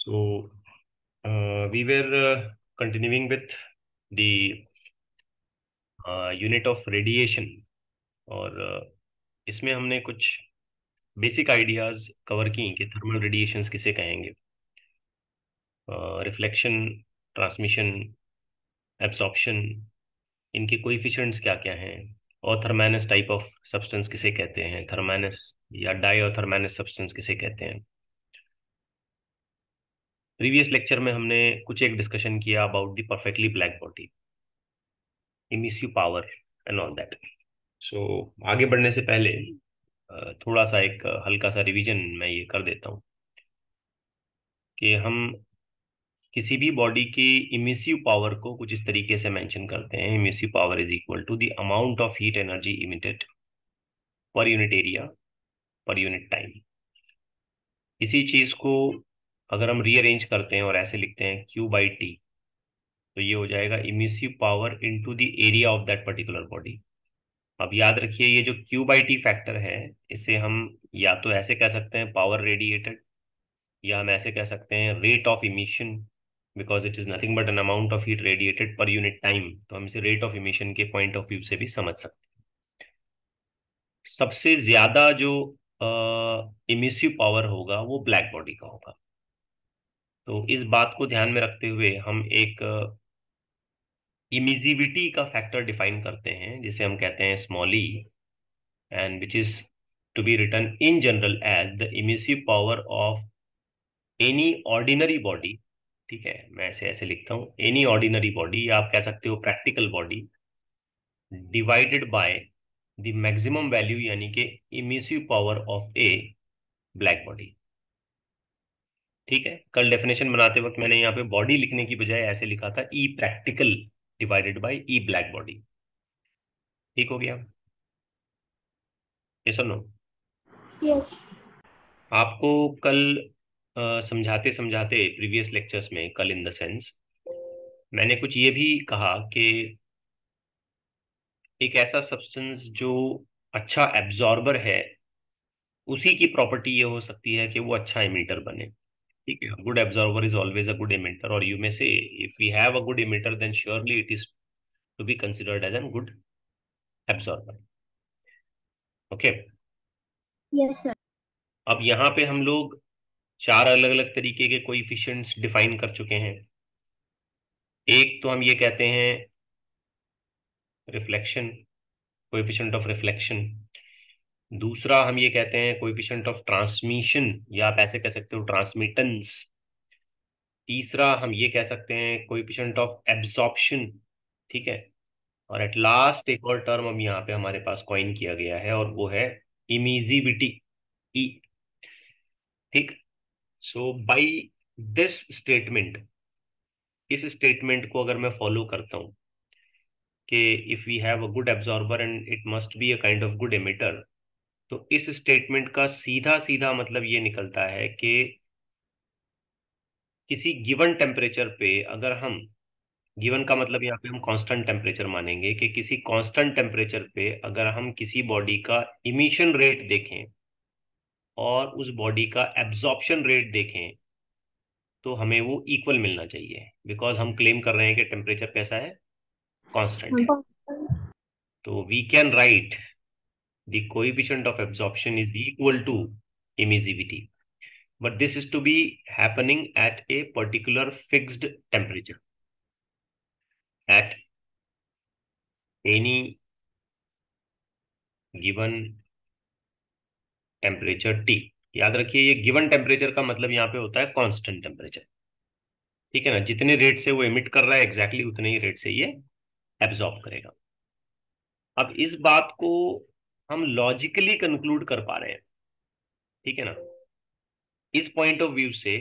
So we were continuing with the unit of radiation और इसमें हमने कुछ बेसिक आइडियाज कवर की कि थर्मल रेडिएशंस किसे कहेंगे, रिफ्लेक्शन, ट्रांसमिशन, एब्सॉर्प्शन, इनके कोएफिशिएंट्स क्या क्या हैं, और थर्मैनस टाइप ऑफ सब्सटेंस किसे कहते हैं, थर्मैनस या डाई और थर्मैनस सब्सटेंस किसे कहते हैं। प्रीवियस लेक्चर में हमने कुछ एक डिस्कशन किया about the perfectly black body, emissive power and all that. So आगे बढ़ने से पहले थोड़ा सा एक हल्का सा रिवीजन मैं ये कर देता हूँ कि हम किसी भी बॉडी की इमिसिव पावर को कुछ इस तरीके से मेंशन करते हैं। Emissive power is equal to the amount of heat energy emitted per unit area per unit time. इसी चीज को अगर हम रीअरेंज करते हैं और ऐसे लिखते हैं Q बाई टी, तो ये हो जाएगा emissive power into the area of that particular body. अब याद रखिए, ये जो Q बाई टी फैक्टर है, इसे हम या तो ऐसे कह सकते हैं पावर रेडिएटेड, या हम ऐसे कह सकते हैं rate of emission, because it is nothing but an amount of heat radiated पर यूनिट टाइम। तो हम इसे रेट ऑफ इमिशन के पॉइंट ऑफ व्यू से भी समझ सकते हैं। सबसे ज्यादा जो इमिसिव पावर होगा वो ब्लैक बॉडी का होगा। तो इस बात को ध्यान में रखते हुए हम एक इमिजिविटी का फैक्टर डिफाइन करते हैं, जिसे हम कहते हैं small e, and which is to be written in general as the emissive power of any ordinary body. ठीक है, मैं ऐसे ऐसे लिखता हूँ, एनी ऑर्डिनरी बॉडी, या आप कह सकते हो practical body, divided by the maximum value, यानी कि emissive power of A black body. ठीक है, कल डेफिनेशन बनाते वक्त मैंने यहाँ पे बॉडी लिखने की बजाय ऐसे लिखा था E practical divided by E black body. ठीक हो गया? ये सुनो, यस। आपको कल समझाते समझाते प्रीवियस लेक्चर्स में, कल इन द सेंस, मैंने कुछ ये भी कहा कि एक ऐसा सब्सटेंस जो अच्छा एब्जॉर्बर है, उसी की प्रॉपर्टी ये हो सकती है कि वो अच्छा इमिटर बने। ठीक है, good absorber is always a good emitter, और you may say if we have a good emitter then surely it is to be considered as an good absorber. Okay, yes sir. अब यहाँ पे हम लोग चार अलग अलग तरीके के कोएफिशिएंट्स डिफाइन कर चुके हैं। एक तो हम ये कहते हैं रिफ्लेक्शन, कोएफिशिएंट ऑफ रिफ्लेक्शन। दूसरा हम ये कहते हैं कोएफिशिएंट ऑफ ट्रांसमिशन, या आप ऐसे कह सकते हो ट्रांसमिटेंस। तीसरा हम ये कह सकते हैं कोएफिशिएंट ऑफ एब्जॉर्प्शन। ठीक है, और एट लास्ट एक और टर्म हम यहाँ पे हमारे पास कॉइन किया गया है, और वो है इमिजिविटी, ई। ठीक, सो बाय दिस स्टेटमेंट, इस स्टेटमेंट को अगर मैं फॉलो करता हूँ कि if we have a good absorber and it must be a kind of good emitter, तो इस स्टेटमेंट का सीधा सीधा मतलब ये निकलता है कि किसी गिवन टेम्परेचर पे अगर हम, गिवन का मतलब यहाँ पे हम कांस्टेंट टेम्परेचर मानेंगे, कि किसी कांस्टेंट टेम्परेचर पे अगर हम किसी बॉडी का इमिशन रेट देखें और उस बॉडी का एब्जॉर्प्शन रेट देखें, तो हमें वो इक्वल मिलना चाहिए, बिकॉज हम क्लेम कर रहे हैं कि टेम्परेचर कैसा है, कांस्टेंट है। तो we can write the coefficient of absorption is equal to emissivity, but this is to be happening at a particular fixed temperature at any given temperature T। याद रखिए, ये गिवन टेम्परेचर का मतलब यहाँ पे होता है कांस्टेंट टेम्परेचर। ठीक है ना, जितने रेट से वो एमिट कर रहा है एग्जैक्टली उतने ही रेट से ये एब्जॉर्ब करेगा। अब इस बात को हम लॉजिकली कंक्लूड कर पा रहे हैं, ठीक है ना, इस पॉइंट ऑफ व्यू से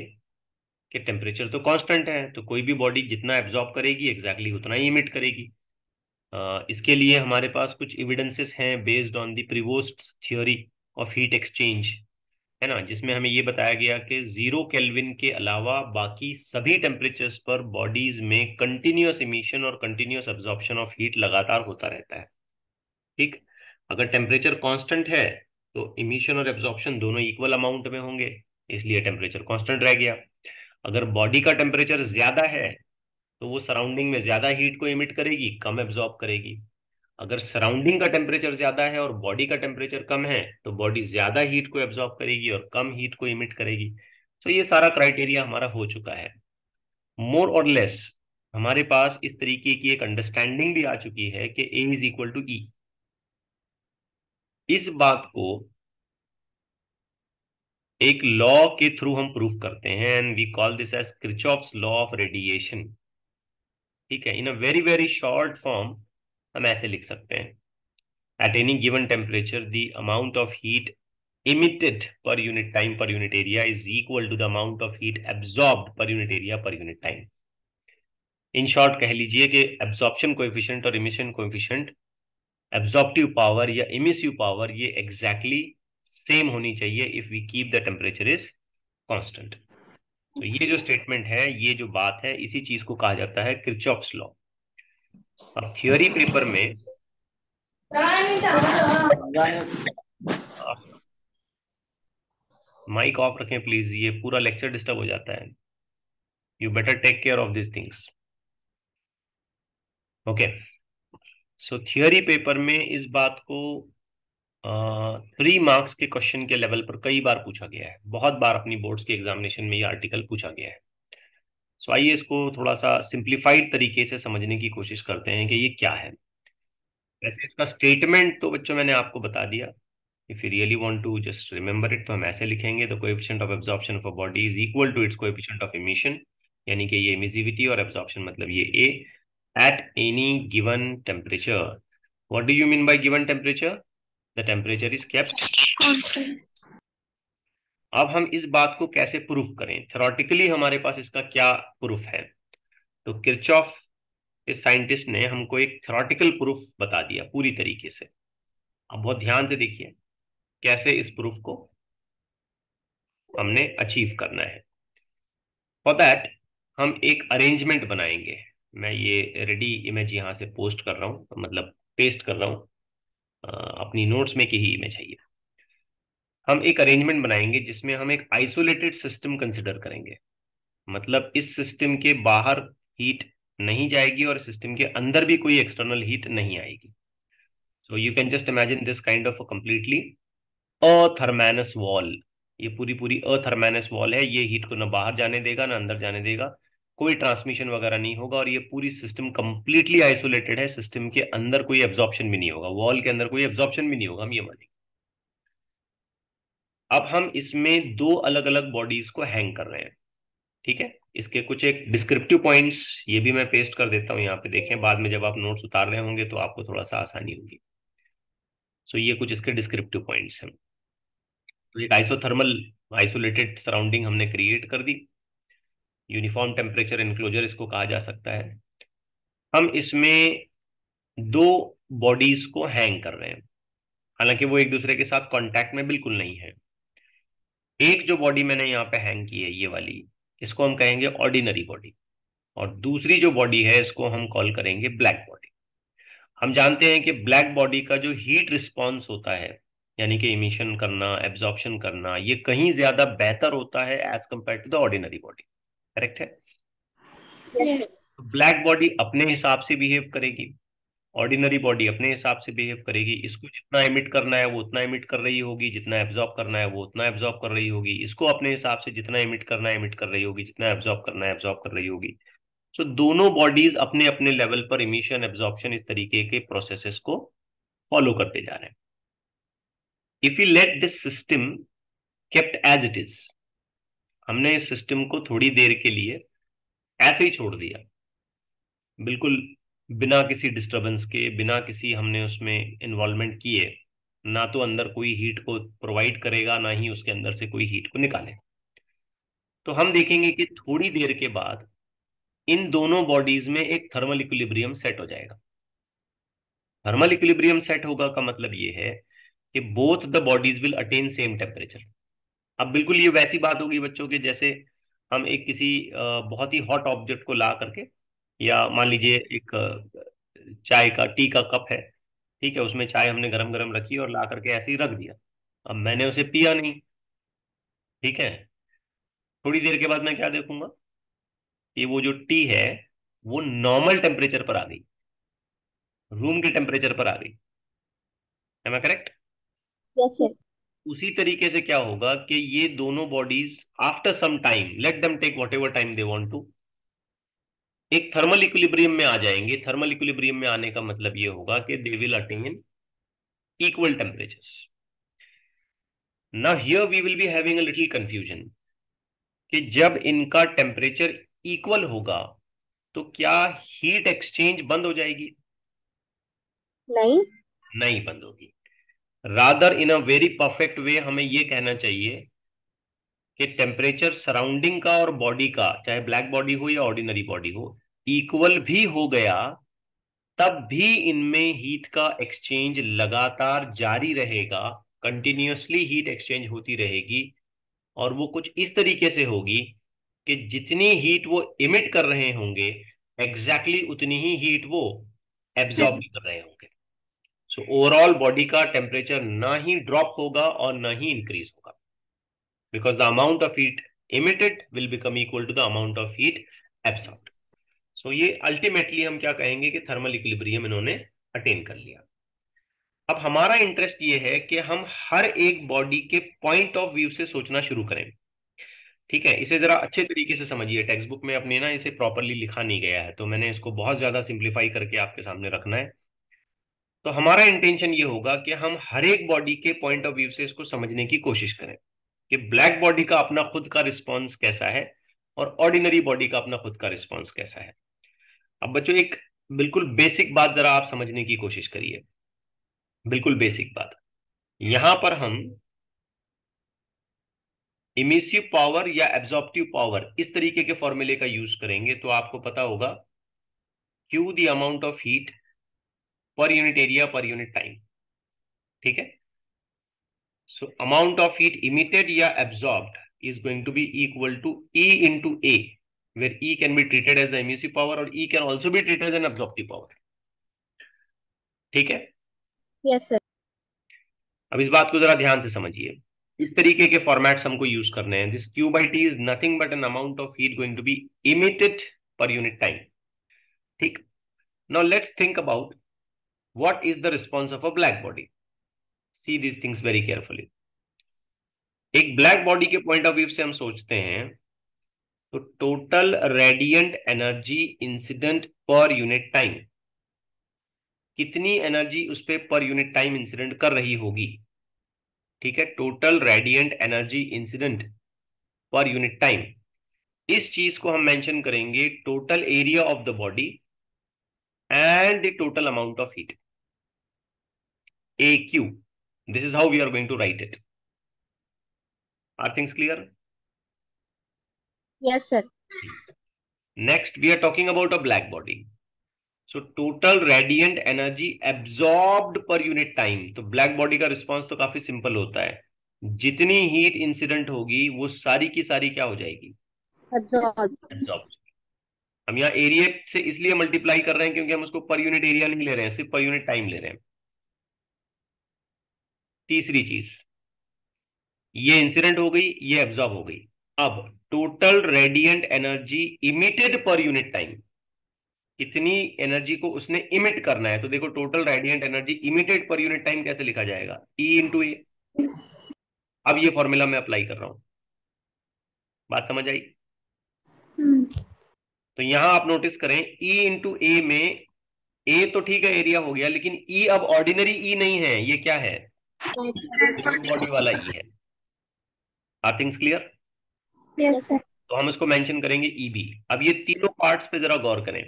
कि टेम्परेचर तो कांस्टेंट है, तो कोई भी बॉडी जितना एब्जॉर्ब करेगी एग्जैक्टली उतना ही एमिट करेगी। इसके लिए हमारे पास कुछ एविडेंसेस हैं based on the Prevost theory of heat exchange, है ना, जिसमें हमें ये बताया गया कि 0 केल्विन के अलावा बाकी सभी टेम्परेचर्स पर बॉडीज में कंटिन्यूअस इमिशन और कंटिन्यूअस एब्जॉर्प्शन ऑफ हीट लगातार होता रहता है। ठीक, अगर टेम्परेचर कांस्टेंट है तो इमिशन और एब्जॉर्प्शन दोनों इक्वल अमाउंट में होंगे, इसलिए टेम्परेचर कांस्टेंट रह गया। अगर बॉडी का टेम्परेचर ज्यादा है तो वो सराउंडिंग में ज्यादा हीट को इमिट करेगी, कम एब्जॉर्ब करेगी। अगर सराउंडिंग का टेम्परेचर ज्यादा है और बॉडी का टेम्परेचर कम है तो बॉडी ज्यादा हीट को एब्जॉर्ब करेगी और कम हीट को इमिट करेगी। तो ये सारा क्राइटेरिया हमारा हो चुका है। मोर और लेस हमारे पास इस तरीके की एक अंडरस्टैंडिंग भी आ चुकी है कि ए इज इक्वल टू ई। इस बात को एक लॉ के थ्रू हम प्रूफ करते हैं and we call this as Kirchhoff's law of radiation. ठीक है, in a very very short form हम ऐसे लिख सकते हैं, at any given temperature the amount of heat emitted per unit time per unit area is equal to the amount of heat absorbed per unit area per unit time। In short कह लीजिए कि absorption coefficient और emission coefficient, absorptive power या emissive power, ये exactly same होनी चाहिए if we keep the temperature is constant. तो ये जो स्टेटमेंट है, ये जो बात है, इसी चीज को कहा जाता है किरचॉफ्स लॉ। अब थियोरी पेपर में माइक ऑफ रखें प्लीज, ये पूरा लेक्चर डिस्टर्ब हो जाता है। You better take care of this things. Okay, so theory paper में इस बात को 3 मार्क्स के क्वेश्चन के लेवल पर कई बार पूछा गया है, बहुत बार अपनी बोर्ड्स के एग्जामिनेशन में ये आर्टिकल पूछा गया है। सो आइए इसको थोड़ा सा सिंप्लीफाइड तरीके से समझने की कोशिश करते हैं कि ये क्या है। वैसे इसका स्टेटमेंट तो बच्चों मैंने आपको बता दिया। If you really want to just remember it तो हम ऐसे लिखेंगे, the coefficient of absorption for body is equal to its coefficient of emission, यानी कि ये इमिसिविटी और एब्जॉर्प्शन मतलब ये A, at any given temperature. What do you mean by given temperature? The temperature is kept constant। अब हम इस बात को कैसे प्रूफ करें, थ्योरेटिकली हमारे पास इसका क्या प्रूफ है? तो किरचॉफ, इस साइंटिस्ट ने हमको एक थ्योरेटिकल प्रूफ बता दिया पूरी तरीके से। अब बहुत ध्यान से देखिए कैसे इस प्रूफ को हमने अचीव करना है। फॉर दैट हम एक अरेंजमेंट बनाएंगे। मैं ये रेडी इमेज यहाँ से पोस्ट कर रहा हूँ, मतलब पेस्ट कर रहा हूँ, अपनी नोट्स में की ही इमेज है ये। हम एक अरेंजमेंट बनाएंगे जिसमें हम एक आइसोलेटेड सिस्टम कंसिडर करेंगे, मतलब इस सिस्टम के बाहर हीट नहीं जाएगी और सिस्टम के अंदर भी कोई एक्सटर्नल हीट नहीं आएगी। So you can just imagine this kind of completely athermanous wall. ये पूरी पूरी अथर्मैनस वॉल है, ये हीट को ना बाहर जाने देगा ना अंदर जाने देगा, कोई ट्रांसमिशन वगैरह नहीं होगा और ये पूरी सिस्टम कंप्लीटली आइसोलेटेड है। सिस्टम के अंदर कोई एब्जॉर्प्शन भी नहीं होगा, वॉल के अंदर कोई एब्जॉर्प्शन भी नहीं होगा, हम ये मानेंगे। अब हम इसमें 2 अलग अलग बॉडीज को हैंग कर रहे हैं। ठीक है, इसके कुछ एक डिस्क्रिप्टिव पॉइंट्स ये भी मैं पेस्ट कर देता हूं यहाँ पे, देखें बाद में जब आप नोट्स उतार रहे होंगे तो आपको थोड़ा सा आसानी होगी। सो ये कुछ इसके डिस्क्रिप्टिव पॉइंट्स हैं। तो एक आइसोथर्मल आइसोलेटेड सराउंडिंग हमने क्रिएट कर दी, यूनिफॉर्म टेम्परेचर एनक्लोजर इसको कहा जा सकता है। हम इसमें 2 बॉडीज को हैंग कर रहे हैं, हालांकि वो एक दूसरे के साथ कांटेक्ट में बिल्कुल नहीं है। एक जो बॉडी मैंने यहाँ पे हैंग की है ये वाली, इसको हम कहेंगे ऑर्डिनरी बॉडी, और दूसरी जो बॉडी है इसको हम कॉल करेंगे ब्लैक बॉडी। हम जानते हैं कि ब्लैक बॉडी का जो हीट रिस्पॉन्स होता है, यानी कि इमिशन करना, एब्जॉर्प्शन करना, ये कहीं ज्यादा बेहतर होता है as compare to the ordinary body. Correct है? Yes। तो ब्लैक बॉडी अपने हिसाब से बिहेव करेगी, ऑर्डिनरी बॉडी अपने हिसाब से बिहेव करेगी। इसको जितना एमिट करना है वो उतना एमिट कर रही होगी, जितना एब्जॉर्ब करना है वो उतना एब्जॉर्ब कर रही होगी। इसको अपने हिसाब से जितना एमिट करना है एमिट कर रही होगी, जितना एब्जॉर्ब करना है एब्जॉर्ब कर रही होगी। सो दोनों बॉडीज अपने अपने लेवल पर इमिशन, एब्जॉर्प्शन, इस तरीके के प्रोसेसेस को फॉलो करते जा रहे हैं। If you let this system kept as it is, हमने इस सिस्टम को थोड़ी देर के लिए ऐसे ही छोड़ दिया, बिल्कुल बिना किसी डिस्टरबेंस के, बिना किसी हमने उसमें इन्वॉल्वमेंट किए, ना तो अंदर कोई हीट को प्रोवाइड करेगा ना ही उसके अंदर से कोई हीट को निकाले, तो हम देखेंगे कि थोड़ी देर के बाद इन दोनों बॉडीज में एक थर्मल इक्विलिब्रियम सेट हो जाएगा। थर्मल इक्विलिब्रियम सेट होगा का मतलब ये है कि both the bodies will attain same temperature. अब बिल्कुल ये वैसी बात होगी बच्चों के, जैसे हम एक किसी बहुत ही हॉट ऑब्जेक्ट को ला करके, या मान लीजिए एक चाय का, टी का कप है, ठीक है, उसमें चाय हमने गरम गरम रखी और ला करके ऐसे ही रख दिया। अब मैंने उसे पिया नहीं, ठीक है, थोड़ी देर के बाद मैं क्या देखूंगा कि वो जो टी है वो नॉर्मल टेम्परेचर पर आ गई, रूम के टेम्परेचर पर आ गई। है मैं करेक्ट? Yes, sir. उसी तरीके से क्या होगा कि ये दोनों bodies after some time, let them take whatever time they want to, एक थर्मल इक्विलिब्रियम में आ जाएंगे। थर्मल इक्विलिब्रियम में आने का मतलब ये होगा कि they will attain equal temperatures. Now here we will be having a little confusion कि जब इनका टेम्परेचर इक्वल होगा तो क्या हीट एक्सचेंज बंद हो जाएगी? नहीं. नहीं बंद होगी। Rather in a very perfect way हमें यह कहना चाहिए कि टेम्परेचर सराउंडिंग का और बॉडी का, चाहे ब्लैक बॉडी हो या ऑर्डिनरी बॉडी हो, इक्वल भी हो गया तब भी इनमें हीट का एक्सचेंज लगातार जारी रहेगा। कंटिन्यूअसली हीट एक्सचेंज होती रहेगी और वो कुछ इस तरीके से होगी कि जितनी हीट वो इमिट कर रहे होंगे एग्जैक्टली उतनी ही हीट वो एब्जॉर्ब भी कर रहे होंगे। सो ओवरऑल बॉडी का टेम्परेचर ना ही ड्रॉप होगा और ना ही इंक्रीज होगा, because the amount of heat emitted will become equal to the amount of heat absorbed. So ये अल्टीमेटली हम क्या कहेंगे कि थर्मल इक्विलिब्रियम इन्होंने अटेन कर लिया। अब हमारा इंटरेस्ट ये है कि हम हर एक बॉडी के पॉइंट ऑफ व्यू से सोचना शुरू करें। ठीक है, इसे जरा अच्छे तरीके से समझिए। टेक्स्ट बुक में अपने ना इसे प्रॉपरली लिखा नहीं गया है, तो मैंने इसको बहुत ज्यादा सिंप्लीफाई करके आपके सामने रखना है। तो हमारा इंटेंशन ये होगा कि हम हर एक बॉडी के पॉइंट ऑफ व्यू से इसको समझने की कोशिश करें कि ब्लैक बॉडी का अपना खुद का रिस्पॉन्स कैसा है और ऑर्डिनरी बॉडी का अपना खुद का रिस्पॉन्स कैसा है। अब बच्चों एक बिल्कुल बेसिक बात जरा आप समझने की कोशिश करिए, बिल्कुल बेसिक बात। यहां पर हम इमिसिव पावर या एब्जॉर्प्टिव पावर इस तरीके के फॉर्मूले का यूज करेंगे तो आपको पता होगा Q the amount of heat पर unit area per unit time. ठीक है, so amount of heat emitted या absorbed is going to be equal to E into A, where E can be treated as the emissive power और E can also be treated as an absorptive power. ठीक है, Yes, sir. अब इस बात को जरा ध्यान से समझिए। इस तरीके के फॉर्मेट्स हमको यूज करने हैं। This Q by T is nothing but an amount of heat going to be emitted per unit time. ठीक, now let's think about what is the response of a black body. See these things very carefully. एक black body के point of view से हम सोचते हैं तो total radiant energy incident per unit time, कितनी energy उस पर यूनिट टाइम इंसिडेंट कर रही होगी। ठीक है, total radiant energy incident per unit time. इस चीज को हम मेंशन करेंगे total area of the body and the total amount of heat, AQ. This is how we are going to write it. Are things clear? Yes, sir. Next we are talking about a black body. So total radiant energy absorbed per unit time. तो black body का response तो काफी simple होता है, जितनी heat incident होगी वो सारी की सारी क्या हो जाएगी? Absorb. एब्जॉर्ब। हम यहाँ एरिया से इसलिए मल्टीप्लाई कर रहे हैं क्योंकि हम उसको पर यूनिट एरिया नहीं ले रहे हैं, सिर्फ पर यूनिट टाइम ले रहे हैं। तीसरी चीज, ये इंसिडेंट हो गई, ये एब्जॉर्ब हो गई। अब total radiant energy emitted per unit time, कितनी एनर्जी को उसने इमिट करना है। तो देखो total radiant energy emitted per unit time कैसे लिखा जाएगा? E इंटू ए। अब ये फॉर्मूला मैं अप्लाई कर रहा हूं, बात समझ आई? तो यहां आप नोटिस करें E इंटू ए में ए तो ठीक है एरिया हो गया, लेकिन E अब ऑर्डिनरी E नहीं है, ये क्या है? ब्लैक बॉडी वाला E है। Are things clear? Yes, sir. तो हम इसको मेंशन करेंगे EB। अब ये तीनों पार्ट्स पे जरा गौर करें,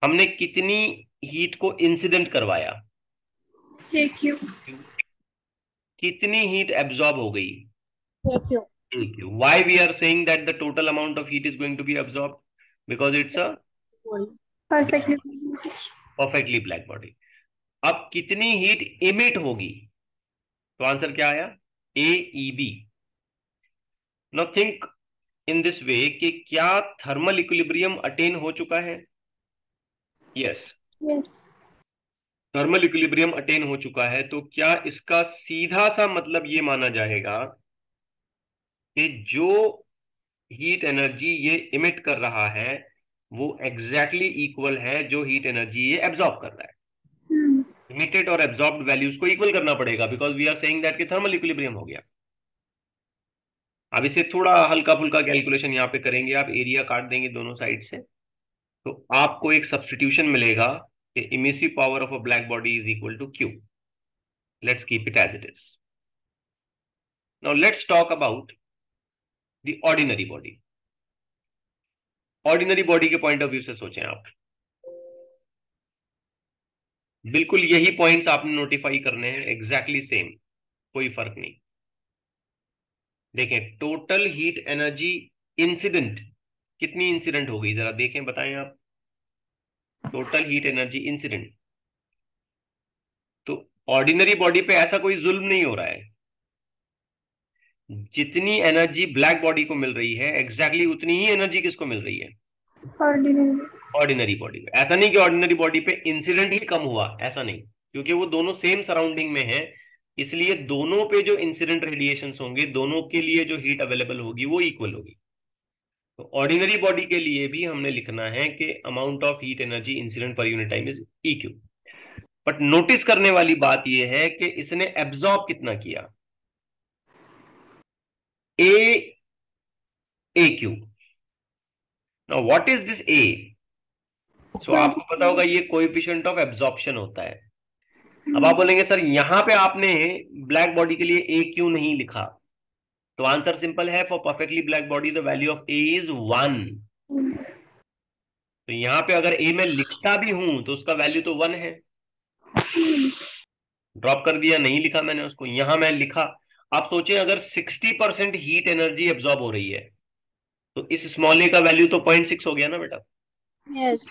हमने कितनी हीट को इंसिडेंट करवाया? AQ. कितनी हीट एब्जॉर्ब हो गई? AQ. AQ. Why we are saying that the total amount of heat is going to be absorbed? Because it's a Perfectly. perfectly black body. अब कितनी हीट इमिट होगी? तो answer क्या आया? AEB. Now think in this way कि क्या thermal equilibrium attain हो चुका है? Yes, Yes. Thermal equilibrium attain हो चुका है। तो क्या इसका सीधा सा मतलब ये माना जाएगा कि जो हीट एनर्जी ये इमिट कर रहा है वो एग्जैक्टली इक्वल है जो हीट एनर्जी ये एब्जॉर्ब कर रहा है। इमिटेड और एब्जॉर्ब्ड वैल्यूज को इक्वल करना पड़ेगा, because we are saying that कि थर्मल इक्विलिब्रियम हो गया। अब इसे थोड़ा हल्का फुल्का कैलकुलेशन यहाँ पे करेंगे, आप एरिया काट देंगे दोनों साइड से, तो आपको एक सब्स्टिट्यूशन मिलेगा कि emissive power of a black body is equal to Q. Let's keep it as it is. Now let's talk about the ordinary body. Ordinary body के पॉइंट ऑफ व्यू से सोचें आप, बिल्कुल यही पॉइंट्स आपने नोटिफाई करने हैं, एग्जैक्टली सेम, कोई फर्क नहीं। देखें, टोटल हीट एनर्जी इंसिडेंट कितनी इंसिडेंट हो गई, जरा देखें, बताएं आप। टोटल हीट एनर्जी इंसिडेंट, तो ऑर्डिनरी बॉडी पे ऐसा कोई जुल्म नहीं हो रहा है। जितनी एनर्जी ब्लैक बॉडी को मिल रही है एग्जैक्टली उतनी ही एनर्जी किसको मिल रही है, ऑर्डिनरी। ऑर्डिनरी बॉडी पे। ऐसा नहीं कि ऑर्डिनरी बॉडी पे इंसिडेंट ही कम हुआ, ऐसा नहीं, क्योंकि वो दोनों सेम सराउंडिंग में है, इसलिए दोनों पे जो इंसिडेंट रेडिएशंस होंगे, दोनों के लिए जो हीट अवेलेबल होगी वो इक्वल होगी। तो ऑर्डिनरी बॉडी के लिए भी हमने लिखना है कि amount of heat energy incident per unit time is EQ। But notice करने वाली बात यह है कि इसने एब्जॉर्ब कितना किया, ए AQ। Now what is this A? सो आपको पता होगा ये कोएफिशिएंट ऑफ एब्जॉर्प्शन होता है। अब आप बोलेंगे सर यहां पे आपने ब्लैक बॉडी के लिए ए क्यों नहीं लिखा, तो आंसर सिंपल है, for perfectly black body the value of a is 1। तो यहां पे अगर ए में लिखता भी हूं तो उसका वैल्यू तो 1 है। ड्रॉप कर दिया, नहीं लिखा मैंने उसको, यहां मैं लिखा। आप सोचें अगर 60% हीट एनर्जी एब्जॉर्ब हो रही है तो इस स्मॉल ए का वैल्यू तो 0.6 हो गया ना बेटा। यस।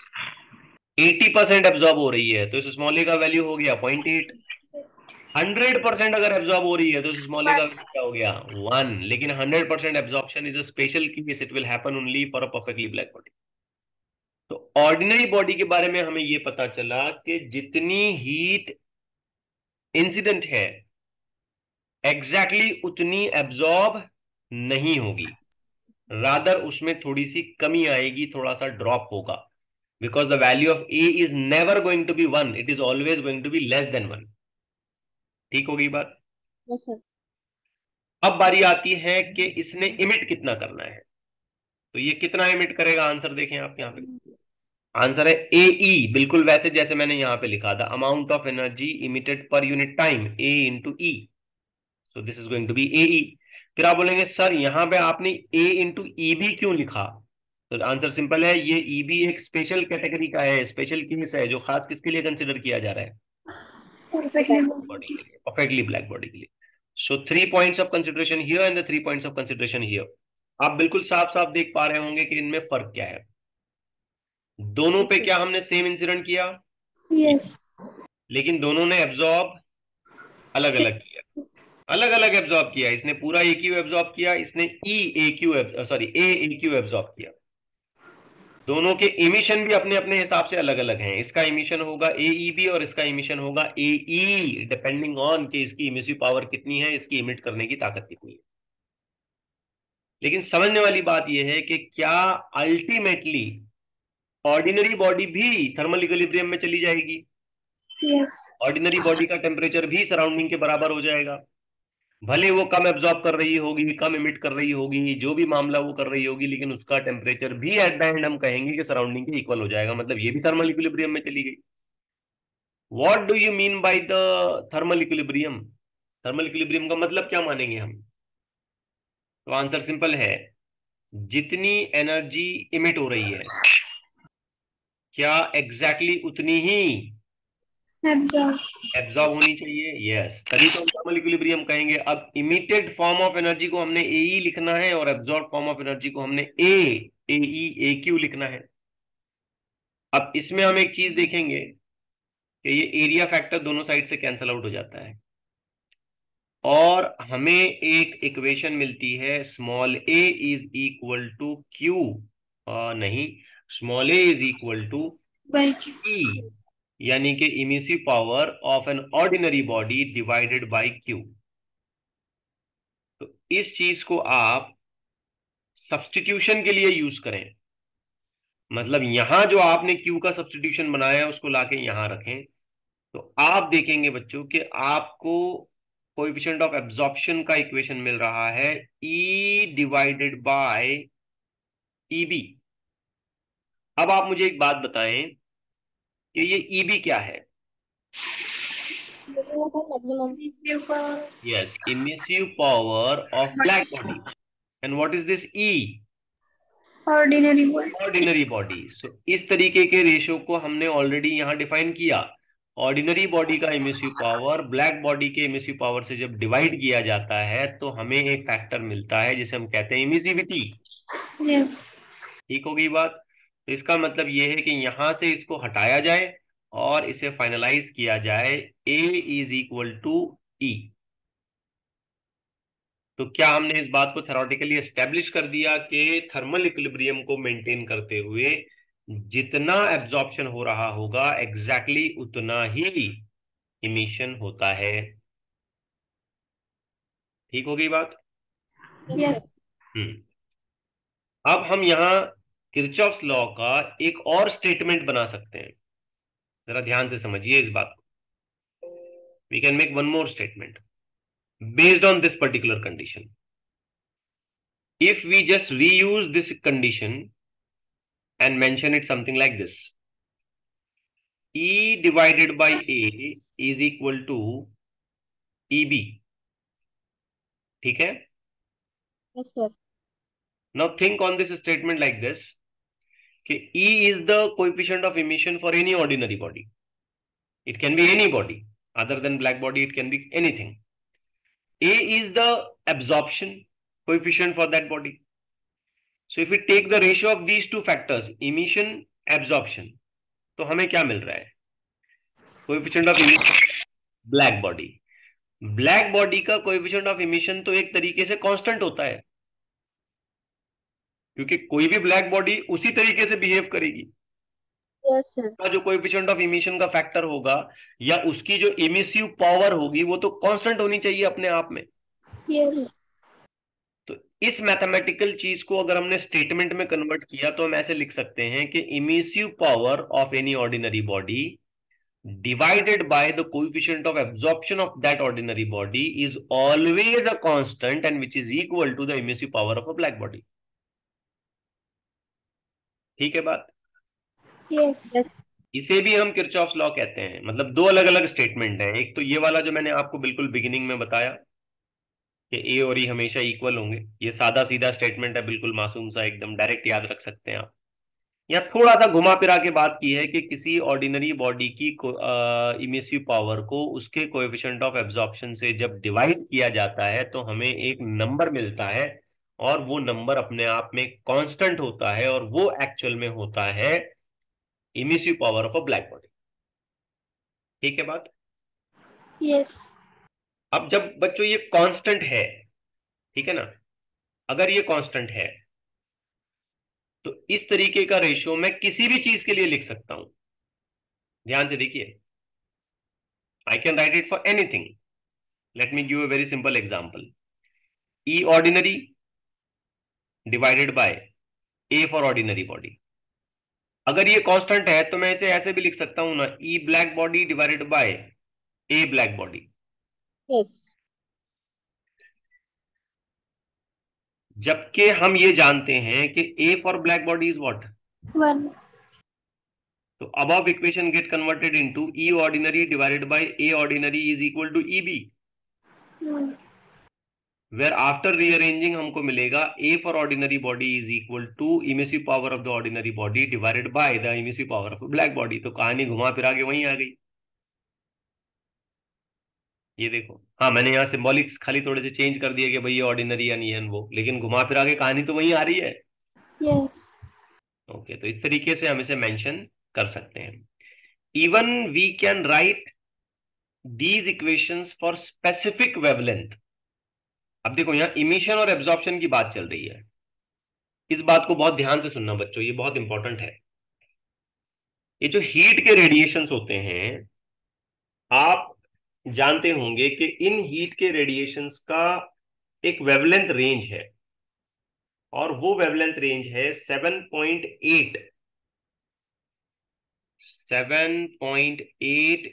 80% एब्जॉर्ब हो रही है तो इस स्मॉल ए का वैल्यू हो गया 0.8। 100% अगर एब्जॉर्ब हो रही है तो स्मॉल ए का वैल्यू क्या हो गया 1। लेकिन 100% absorption is a special case, it will happen only for a perfectly black body. तो ऑर्डिनरी बॉडी के बारे में हमें यह पता चला कि जितनी हीट इंसिडेंट है एग्जैक्टली उतनी एब्जॉर्ब नहीं होगी, रादर उसमें थोड़ी सी कमी आएगी, थोड़ा सा ड्रॉप होगा, because the value of a is never going to be 1, it is always going to be less than 1। ठीक होगी बात। Yes sir. अब बारी आती है कि इसने इमिट कितना करना है, तो ये कितना इमिट करेगा, आंसर देखें आप यहाँ पे। आंसर है AE, बिल्कुल वैसे जैसे मैंने यहां पे लिखा था, amount of energy emitted per unit time, A into E। So this is going to be AE। फिर आप बोलेंगे सर यहां पे आपने A इंटू EB क्यों लिखा, तो आंसर सिंपल है, ये EB एक स्पेशल कैटेगरी का है, स्पेशल केस है, जो खास किसके लिए कंसिडर किया जा रहा है, परफेक्टली। बॉडी के लिए, परफेक्टली ब्लैक बॉडी के लिए। सो 3 points of consideration here and the 3 points of consideration here. आप बिल्कुल साफ साफ देख पा रहे होंगे कि इनमें फर्क क्या है। दोनों पे क्या हमने सेम इंसिडेंट किया, यस। लेकिन दोनों ने एब्जॉर्ब अलग अलग किया, अलग अलग एब्जॉर्ब किया। इसने पूरा AQ एब्जॉर्ब किया, इसने AAQ एब्जॉर्ब किया। दोनों के इमिशन भी अपने अपने हिसाब से अलग अलग हैं। इसका इमिशन होगा AEB और इसका इमिशन होगा AE, डिपेंडिंग ऑन कि इसकी इमिसिव पावर कितनी है, इसकी इमिट करने की ताकत कितनी है। लेकिन समझने वाली बात यह है कि क्या अल्टीमेटली ऑर्डिनरी बॉडी भी थर्मल इक्विलिब्रियम में चली जाएगी, यस। ऑर्डिनरी बॉडी का टेम्परेचर भी सराउंडिंग के बराबर हो जाएगा, भले वो कम एब्जॉर्ब कर रही होगी, कम इमिट कर रही होगी, जो भी मामला वो कर रही होगी, लेकिन उसका टेम्परेचर भी एट द एंड हम कहेंगे कि सराउंडिंग के इक्वल हो जाएगा, मतलब ये भी थर्मल इक्विलिब्रियम में चली गई। What do you mean by the thermal equilibrium? Thermal equilibrium का मतलब क्या मानेंगे हम? तो आंसर सिंपल है, जितनी एनर्जी इमिट हो रही है क्या एग्जैक्टली उतनी ही एब्जॉर्ब। एब्जॉर्ब होनी चाहिए। यस, तभी तो हम थर्मल इक्विलिब्रियम कहेंगे। अब इमिटेड फॉर्म ऑफ एनर्जी को हमने AE लिखना है और एब्जॉर्ब फॉर्म ऑफ एनर्जी को हमने AEAQ लिखना है। अब इसमें हम एक चीज देखेंगे कि ये एरिया फैक्टर दोनों साइड से कैंसल आउट हो जाता है और हमें एक इक्वेशन मिलती है, small a is equal to Q, नहीं, small a is equal to E, यानी कि emissive power of an ordinary body divided by Q। तो इस चीज को आप सब्स्टिट्यूशन के लिए यूज करें, मतलब यहां जो आपने Q का सब्स्टिट्यूशन बनाया है उसको लाके यहां रखें, तो आप देखेंगे बच्चों कि आपको कोएफिशिएंट ऑफ एब्जॉर्प्शन का इक्वेशन मिल रहा है E डिवाइडेड बाय EB। अब आप मुझे एक बात बताएं कि ये EB क्या है? Maximum yes, emissive power of black body. And what is this E? Ordinary word. Ordinary body. So इस तरीके के रेशियो को हमने ऑलरेडी यहां डिफाइन किया। ऑर्डिनरी बॉडी का इमिसिव पावर ब्लैक बॉडी के इमिसिव पावर से जब डिवाइड किया जाता है तो हमें एक फैक्टर मिलता है जिसे हम कहते हैं इमिसिविटी। यस। ठीक हो गई बात? तो इसका मतलब ये है कि यहां से इसको हटाया जाए और इसे फाइनलाइज किया जाए, ए इज इक्वल टू ई। तो क्या हमने इस बात को थेरोटिकली एस्टेब्लिश कर दिया कि थर्मल इक्विलिब्रियम को मेंटेन करते हुए जितना एब्जॉर्प्शन हो रहा होगा एग्जैक्टली उतना ही इमिशन होता है। ठीक हो गई बात? यस। हम्म। अब हम यहां किरचॉफ्स लॉ का एक और स्टेटमेंट बना सकते हैं, जरा ध्यान से समझिए इस बात को। We can make one more statement based on this particular condition. If we just reuse this condition and mention it something like this: E divided by A is equal to EB. ठीक है? Yes sir. Now think on this statement like this कि E is the coefficient of emission for any ordinary body. It can be any body other than black body, it can be anything. A is the absorption coefficient for that body. So if we take the ratio of these two factors, emission, absorption, तो हमें क्या मिल रहा है? Coefficient of emission black body. Black body का coefficient of emission तो एक तरीके से कांस्टेंट होता है, क्योंकि कोई भी ब्लैक बॉडी उसी तरीके से बिहेव करेगी। Yes sir. का जो कोएफिशिएंट ऑफ इमिशन का फैक्टर होगा या उसकी जो इमिसिव पावर होगी वो तो कांस्टेंट होनी चाहिए अपने आप में। यस। तो इस मैथमेटिकल चीज को अगर हमने स्टेटमेंट में कन्वर्ट किया तो हम ऐसे लिख सकते हैं कि emissive power of any ordinary body divided by the coefficient of absorption of that ordinary body is always a constant and which is equal to the emissive power of a black body. ठीक है बात? Yes. इसे भी हम Kirchhoff's law कहते हैं। मतलब दो अलग अलग स्टेटमेंट है, एक तो ये वाला जो मैंने आपको बिल्कुल बिगिनिंग में बताया कि ए और ई हमेशा इक्वल होंगे, ये सादा सीधा स्टेटमेंट है, बिल्कुल मासूम सा, एकदम डायरेक्ट याद रख सकते हैं आप। या थोड़ा सा घुमा फिरा के बात की है कि किसी ऑर्डिनरी बॉडी की इमिसिव पावर को उसके कोएफिशिएंट ऑफ एब्जॉर्प्शन से जब डिवाइड किया जाता है तो हमें एक नंबर मिलता है, और वो नंबर अपने आप में कांस्टेंट होता है, और वो एक्चुअल में होता है emissive power of a black body. ठीक है बात? यस। अब जब बच्चों ये कांस्टेंट है, ठीक है ना, अगर ये कांस्टेंट है तो इस तरीके का रेशियो मैं किसी भी चीज के लिए लिख सकता हूं। ध्यान से देखिए, I can write it for anything. Let me give a very simple example. E ordinary divided by A for ordinary body. अगर ये कांस्टेंट है तो मैं इसे ऐसे भी लिख सकता हूं ना, E black body divided bye A black body. Yes. जबकि हम ये जानते हैं कि A for black body is what? 1। तो above equation get converted into E ordinary divided by A ordinary is equal to EB, where after rearranging हमको मिलेगा A for ordinary body is equal to emissive power of the ordinary body divided by the emissive power of a black body। तो कहानी घुमा फिरा के वहीं आ गई। ये देखो, हाँ मैंने यहाँ सिंबॉलिक्स खाली थोड़े से चेंज कर दिए कि भाई ये ऑर्डिनरी या नहीं है वो, लेकिन घुमा फिरा के कहानी तो वहीं आ रही है। यस। ओके, तो इस तरीके से हम इसे मेंशन कर सकते हैं। Even we can write these equations for specific wavelength. अब देखो यहाँ इमिशन और एब्जॉर्प्शन की बात चल रही है, इस बात को बहुत ध्यान से सुनना बच्चों, ये बहुत इंपॉर्टेंट है। ये जो हीट के रेडिएशंस होते हैं, आप जानते होंगे कि इन हीट के रेडिएशंस का एक वेवलेंथ रेंज है, और वो वेवलेंथ रेंज है 7.8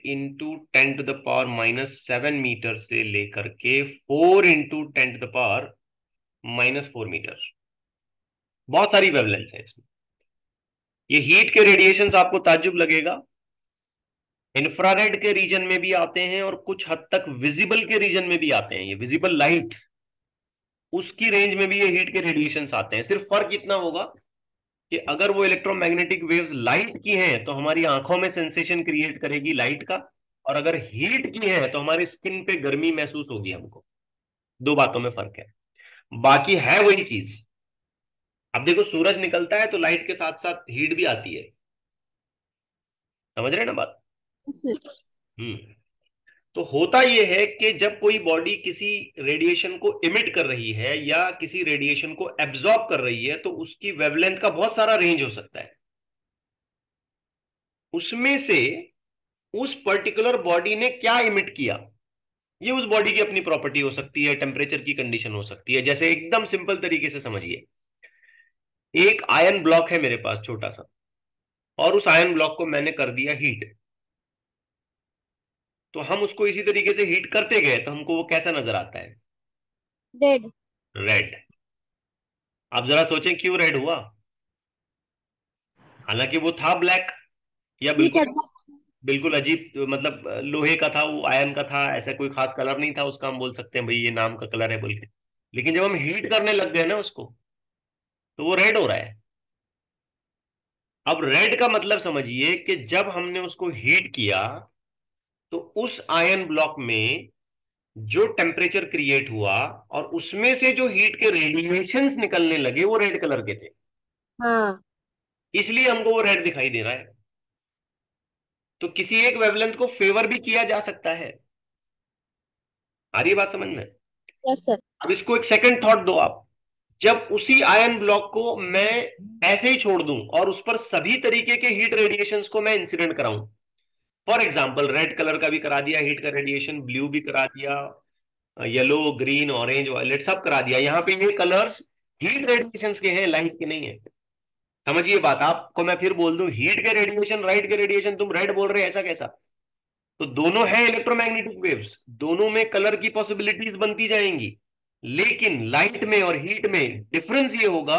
इंटू 10⁻⁻7 मीटर से लेकर के 4 इंटू 10⁻⁻4 मीटर। बहुत सारी वेवलेंथ है इसमें। ये हीट के रेडिएशंस आपको ताज्जुब लगेगा, इंफ्रारेड के रीजन में भी आते हैं और कुछ हद तक विजिबल के रीजन में भी आते हैं। ये विजिबल लाइट, उसकी रेंज में भी ये हीट के रेडिएशंस आते हैं। सिर्फ फर्क इतना होगा कि अगर वो इलेक्ट्रोमैग्नेटिक वेव्स लाइट की हैं तो हमारी आंखों में सेंसेशन क्रिएट करेगी लाइट का, और अगर हीट की है तो हमारी स्किन पे गर्मी महसूस होगी हमको। दो बातों में फर्क है, बाकी है वही चीज। अब देखो, सूरज निकलता है तो लाइट के साथ साथ हीट भी आती है। समझ रहे हैं ना बात? Yes. हम्म। तो होता यह है कि जब कोई बॉडी किसी रेडिएशन को इमिट कर रही है या किसी रेडिएशन को एब्जॉर्ब कर रही है तो उसकी वेवलेंथ का बहुत सारा रेंज हो सकता है। उसमें से उस पर्टिकुलर बॉडी ने क्या इमिट किया, ये उस बॉडी की अपनी प्रॉपर्टी हो सकती है, टेम्परेचर की कंडीशन हो सकती है। जैसे एकदम सिंपल तरीके से समझिए, एक आयन ब्लॉक है मेरे पास छोटा सा, और उस आयन ब्लॉक को मैंने कर दिया हीट। तो हम उसको इसी तरीके से हीट करते गए तो हमको वो कैसा नजर आता है? Red. रेड। आप जरा सोचें क्यों रेड हुआ? हालांकि वो था ब्लैक, या Heat बिल्कुल absorb. बिल्कुल अजीब, मतलब लोहे का था, वो आयन का था, ऐसा कोई खास कलर नहीं था उसका। हम बोल सकते हैं भाई ये नाम का कलर है बोल के, लेकिन जब हम हीट करने लग गए ना उसको, तो वो रेड हो रहा है। अब रेड का मतलब समझिए कि जब हमने उसको हीट किया तो उस आयन ब्लॉक में जो टेम्परेचर क्रिएट हुआ और उसमें से जो हीट के रेडिएशंस निकलने लगे वो रेड कलर के थे, हाँ. इसलिए हमको वो रेड दिखाई दे रहा है। तो किसी एक वेवलेंथ को फेवर भी किया जा सकता है। आ रही है बात समझ में? Yes, sir. अब इसको एक सेकंड थॉट दो आप। जब उसी आयन ब्लॉक को मैं ऐसे ही छोड़ दूं और उस पर सभी तरीके के हीट रेडिएशंस को मैं इंसिडेंट कराऊं, फॉर एग्जांपल रेड कलर का भी करा दिया हीट का रेडिएशन, ब्लू भी करा दिया, येलो ग्रीन ऑरेंज वायलेट सब करा दिया, यहाँ पे ये कलर्स हीट रेडिएशंस के हैं, लाइट के नहीं है। समझिए बात। आपको मैं फिर बोल दूं हीट के रेडिएशन लाइट के रेडिएशन, तुम रेड बोल रहे हैं, ऐसा कैसा? तो दोनों है इलेक्ट्रोमैग्नेटिक वेव्स, दोनों में कलर की पॉसिबिलिटीज बनती जाएंगी। लेकिन लाइट में और हीट में डिफरेंस ये होगा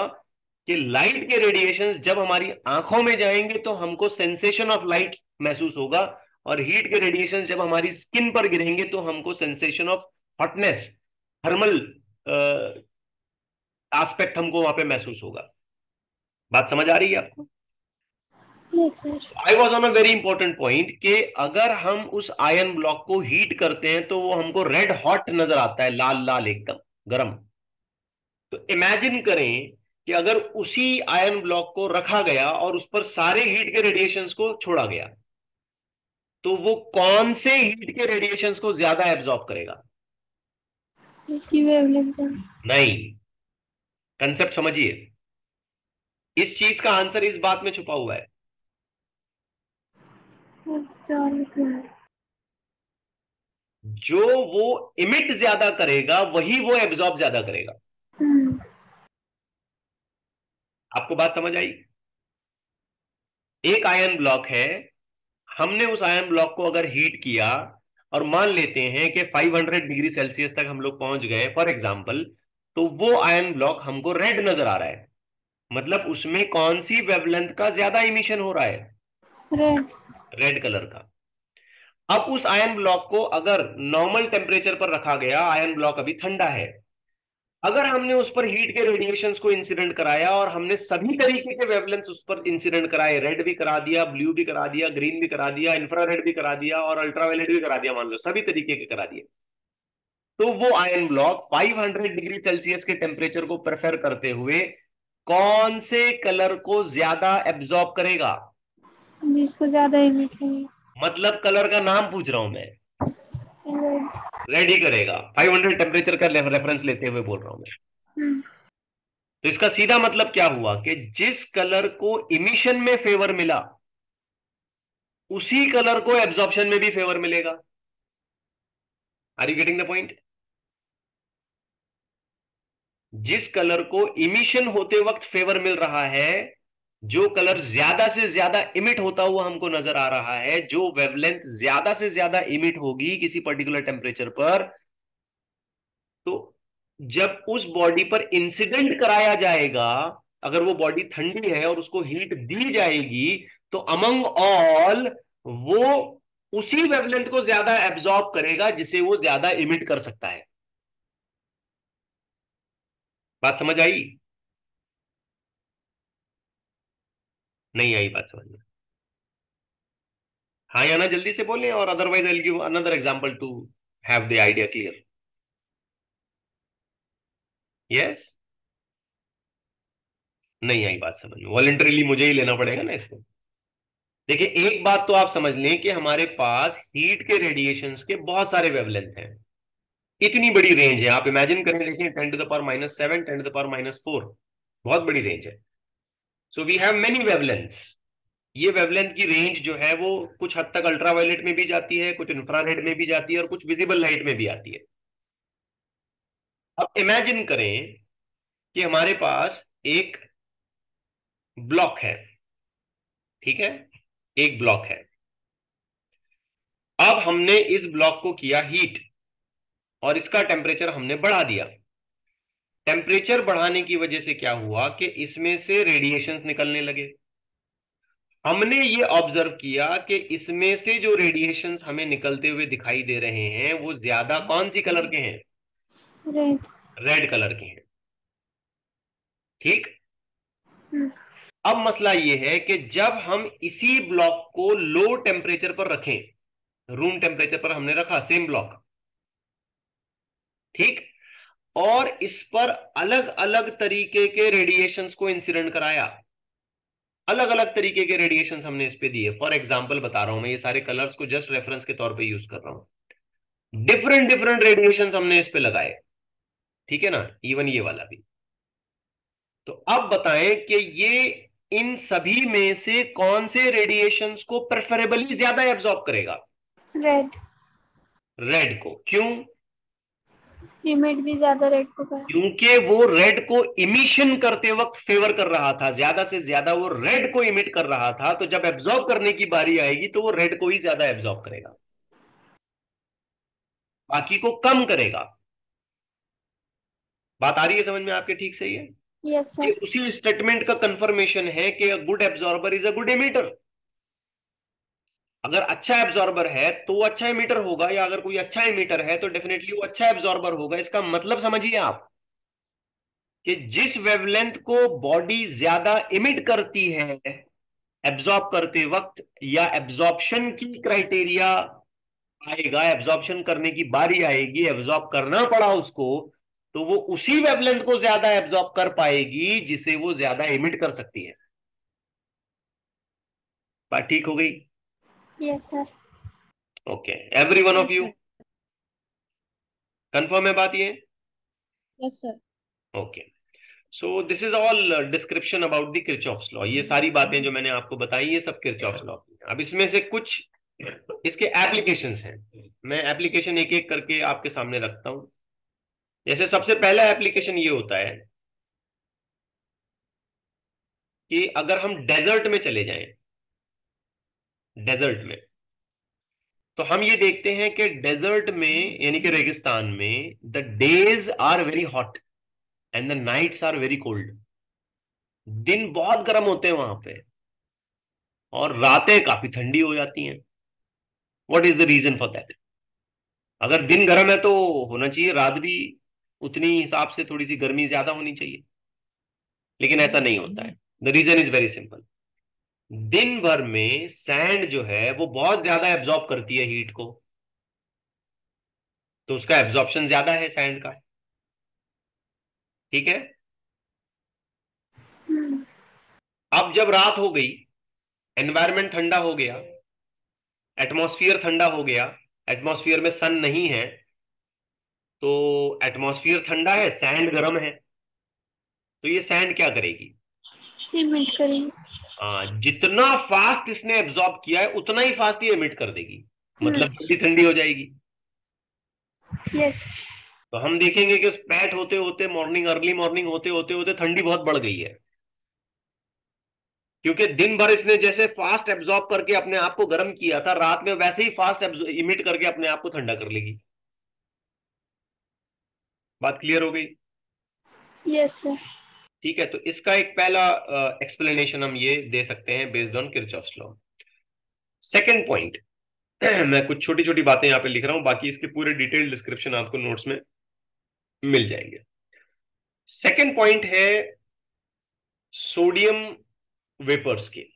कि लाइट के रेडिएशंस जब हमारी आंखों में जाएंगे तो हमको सेंसेशन ऑफ लाइट महसूस होगा, और हीट के रेडिएशंस जब हमारी स्किन पर गिरेंगे तो हमको sensation of hotness, thermal aspect हमको वहां पे महसूस होगा। बात समझ आ रही है आपको? Yes, sir. I was on a very important point कि अगर हम उस आयन ब्लॉक को हीट करते हैं तो वो हमको रेड हॉट नजर आता है, लाल लाल एकदम गर्म। तो इमेजिन करें कि अगर उसी आयन ब्लॉक को रखा गया और उस पर सारे हीट के रेडिएशंस को छोड़ा गया, तो वो कौन से हीट के रेडिएशंस को ज्यादा एब्जॉर्ब करेगा? जिसकी wavelength है. नहीं, कंसेप्ट समझिए। इस चीज का आंसर इस बात में छुपा हुआ है। Absorb. जो वो इमिट ज्यादा करेगा वही वो एब्जॉर्ब ज्यादा करेगा। Hmm. आपको बात समझ आई? एक आयन ब्लॉक है, हमने उस आयन ब्लॉक को अगर हीट किया और मान लेते हैं कि 500 डिग्री सेल्सियस तक हम लोग पहुंच गए फॉर एग्जांपल, तो वो आयन ब्लॉक हमको रेड नजर आ रहा है। मतलब उसमें कौन सी वेवलेंथ का ज्यादा इमिशन हो रहा है? Red. रेड कलर का। अब उस आयन ब्लॉक को अगर नॉर्मल टेम्परेचर पर रखा गया, आयन ब्लॉक अभी ठंडा है, अगर हमने उस पर हीट के रेडिएशंस को इंसिडेंट कराया और हमने सभी तरीके के वेवलेंथ उस पर इंसिडेंट कराए, रेड भी करा दिया, ब्लू भी करा दिया, ग्रीन भी करा दिया, इंफ्रारेड भी करा दिया और अल्ट्रावायलेट भी करा दिया, मान लो सभी तरीके के करा दिए, तो वो आयन ब्लॉक 500 डिग्री सेल्सियस के टेम्परेचर को प्रेफर करते हुए कौन से कलर को ज्यादा एब्जॉर्ब करेगा? जिसको ज्यादा emit करें. मतलब कलर का नाम पूछ रहा हूं मैं। Red. रेड ही करेगा, 500 टेम्परेचर का रेफरेंस लेते हुए बोल रहा हूं मैं। Hmm. तो इसका सीधा मतलब क्या हुआ कि जिस कलर को इमिशन में फेवर मिला उसी कलर को एब्जॉर्प्शन में भी फेवर मिलेगा। Are you getting the point? जिस कलर को इमिशन होते वक्त फेवर मिल रहा है, जो कलर ज्यादा से ज्यादा इमिट होता हुआ हमको नजर आ रहा है, जो वेवलेंथ ज्यादा से ज्यादा इमिट होगी किसी पर्टिकुलर टेम्परेचर पर, तो जब उस बॉडी पर इंसिडेंट कराया जाएगा, अगर वो बॉडी ठंडी है और उसको हीट दी जाएगी, तो अमंग ऑल वो उसी वेवलेंथ को ज्यादा एब्जॉर्ब करेगा जिसे वो ज्यादा इमिट कर सकता है। बात समझ आई? नहीं आई बात समझ में? हाँ या ना जल्दी से बोलें, और otherwise I will give another example to have the idea clear. Yes? नहीं आई बात समझ में? वॉलंटरीली मुझे ही लेना पड़ेगा ना इसको। देखिए, एक बात तो आप समझ लें कि हमारे पास हीट के रेडिएशंस के बहुत सारे वेवलेंथ हैं। इतनी बड़ी रेंज है, आप इमेजिन करें, देखिए 10⁻⁷ 10⁻⁴ बहुत बड़ी रेंज है। So we have many wavelengths. ये वेवलेंथ की रेंज जो है वो कुछ हद तक अल्ट्रावायलेट में भी जाती है, कुछ इंफ्रारेड में भी जाती है, और कुछ विजिबल लाइट में भी आती है। अब इमेजिन करें कि हमारे पास एक ब्लॉक है, ठीक है, एक ब्लॉक है। अब हमने इस ब्लॉक को किया हीट, और इसका टेम्परेचर हमने बढ़ा दिया। टेम्परेचर बढ़ाने की वजह से क्या हुआ कि इसमें से रेडिएशंस निकलने लगे। हमने ये ऑब्जर्व किया कि इसमें से जो रेडिएशंस हमें निकलते हुए दिखाई दे रहे हैं वो ज्यादा कौन सी कलर के हैं? रेड। रेड कलर के हैं। ठीक। अब मसला ये है कि जब हम इसी ब्लॉक को लो टेम्परेचर पर रखें, रूम टेम्परेचर पर हमने रखा सेम ब्लॉक, ठीक, और इस पर अलग अलग तरीके के रेडिएशंस को इंसिडेंट कराया, अलग अलग तरीके के रेडिएशंस हमने इस पे दिए। फॉर एग्जांपल बता रहा हूं मैं, ये सारे कलर्स को जस्ट रेफरेंस के तौर पे यूज कर रहा हूं। डिफरेंट डिफरेंट रेडिएशंस हमने इस पे लगाए, ठीक है ना, इवन ये वाला भी। तो अब बताएं कि ये इन सभी में से कौन से रेडिएशंस को प्रेफरेबली ज्यादा एब्जॉर्ब करेगा? रेड। रेड को। क्यों? इमिट भी ज्यादा रेड को कर। क्योंकि वो रेड को इमिशन करते वक्त फेवर कर रहा था, ज्यादा से ज्यादा वो रेड को इमिट कर रहा था, तो जब एब्जॉर्ब करने की बारी आएगी तो वो रेड को ही ज्यादा एब्जॉर्ब करेगा, बाकी को कम करेगा। बात आ रही है समझ में आपके? ठीक सही है। यस ये सर। उसी स्टेटमेंट का कंफर्मेशन है कि अ good absorber is a good emitter. अगर अच्छा एब्जॉर्बर है तो वो अच्छा एमिटर होगा, या अगर कोई अच्छा एमिटर है तो डेफिनेटली वो अच्छा एब्जॉर्बर होगा। इसका मतलब समझिए आप कि जिस वेवलेंथ को बॉडी ज्यादा इमिट करती है एब्जॉर्ब करते वक्त, या एब्जॉर्प्शन की क्राइटेरिया आएगा, एब्जॉर्प्शन करने की बारी आएगी, एब्जॉर्ब करना पड़ा उसको, तो वो उसी वेवलेंथ को ज्यादा एब्जॉर्ब कर पाएगी जिसे वो ज्यादा इमिट कर सकती है। बात ठीक हो गई? Yes sir. Okay, every one of yes you sir. Confirm है बात ये? Yes sir. Okay. So this is all description about the Kirchhoff's law. ये सारी बातें जो मैंने आपको बताई ये सब किरचॉफ्स लॉ की हैं। अब इसमें से कुछ इसके एप्लीकेशंस हैं, मैं एप्लीकेशन एक एक करके आपके सामने रखता हूं। जैसे सबसे पहला एप्लीकेशन ये होता है कि अगर हम डेजर्ट में चले जाएं, डेजर्ट में, तो हम ये देखते हैं कि डेजर्ट में यानी कि रेगिस्तान में the days are very hot and the nights are very cold. दिन बहुत गर्म होते हैं वहां पे, और रातें काफी ठंडी हो जाती हैं। What is the reason for that? अगर दिन गर्म है तो होना चाहिए रात भी उतनी हिसाब से थोड़ी सी गर्मी ज्यादा होनी चाहिए, लेकिन ऐसा नहीं होता है। The reason is very simple. दिन भर में सैंड जो है वो बहुत ज्यादा एब्जॉर्ब करती है हीट को, तो उसका एब्जॉर्प्शन ज्यादा है सैंड का, ठीक है। अब जब रात हो गई, एनवायरमेंट ठंडा हो गया, एटमॉस्फियर ठंडा हो गया, एटमॉस्फियर में सन नहीं है, तो एटमॉस्फियर ठंडा है, सैंड गर्म है, तो ये सैंड क्या करेगी? इमिट करेंगे। जितना फास्ट इसने एब्जॉर्ब किया है उतना ही फास्ट ये एमिट कर देगी, हम्म। मतलब जल्दी ठंडी हो जाएगी। यस। तो हम देखेंगे कि पैट होते होते मॉर्निंग, अर्ली मॉर्निंग होते होते होते ठंडी बहुत बढ़ गई है, क्योंकि दिन भर इसने जैसे फास्ट एब्जॉर्ब करके अपने आप को गर्म किया था, रात में वैसे ही फास्ट इमिट करके अपने आप को ठंडा कर लेगी। बात क्लियर हो गई? Yes sir. ठीक है, तो इसका एक पहला एक्सप्लेनेशन हम ये दे सकते हैं based on Kirchhoff's law. Second point, मैं कुछ छोटी छोटी बातें यहां पे लिख रहा हूं, बाकी इसके पूरे डिटेल डिस्क्रिप्शन आपको नोट्स में मिल जाएंगे। सेकंड पॉइंट है सोडियम वेपर्स के।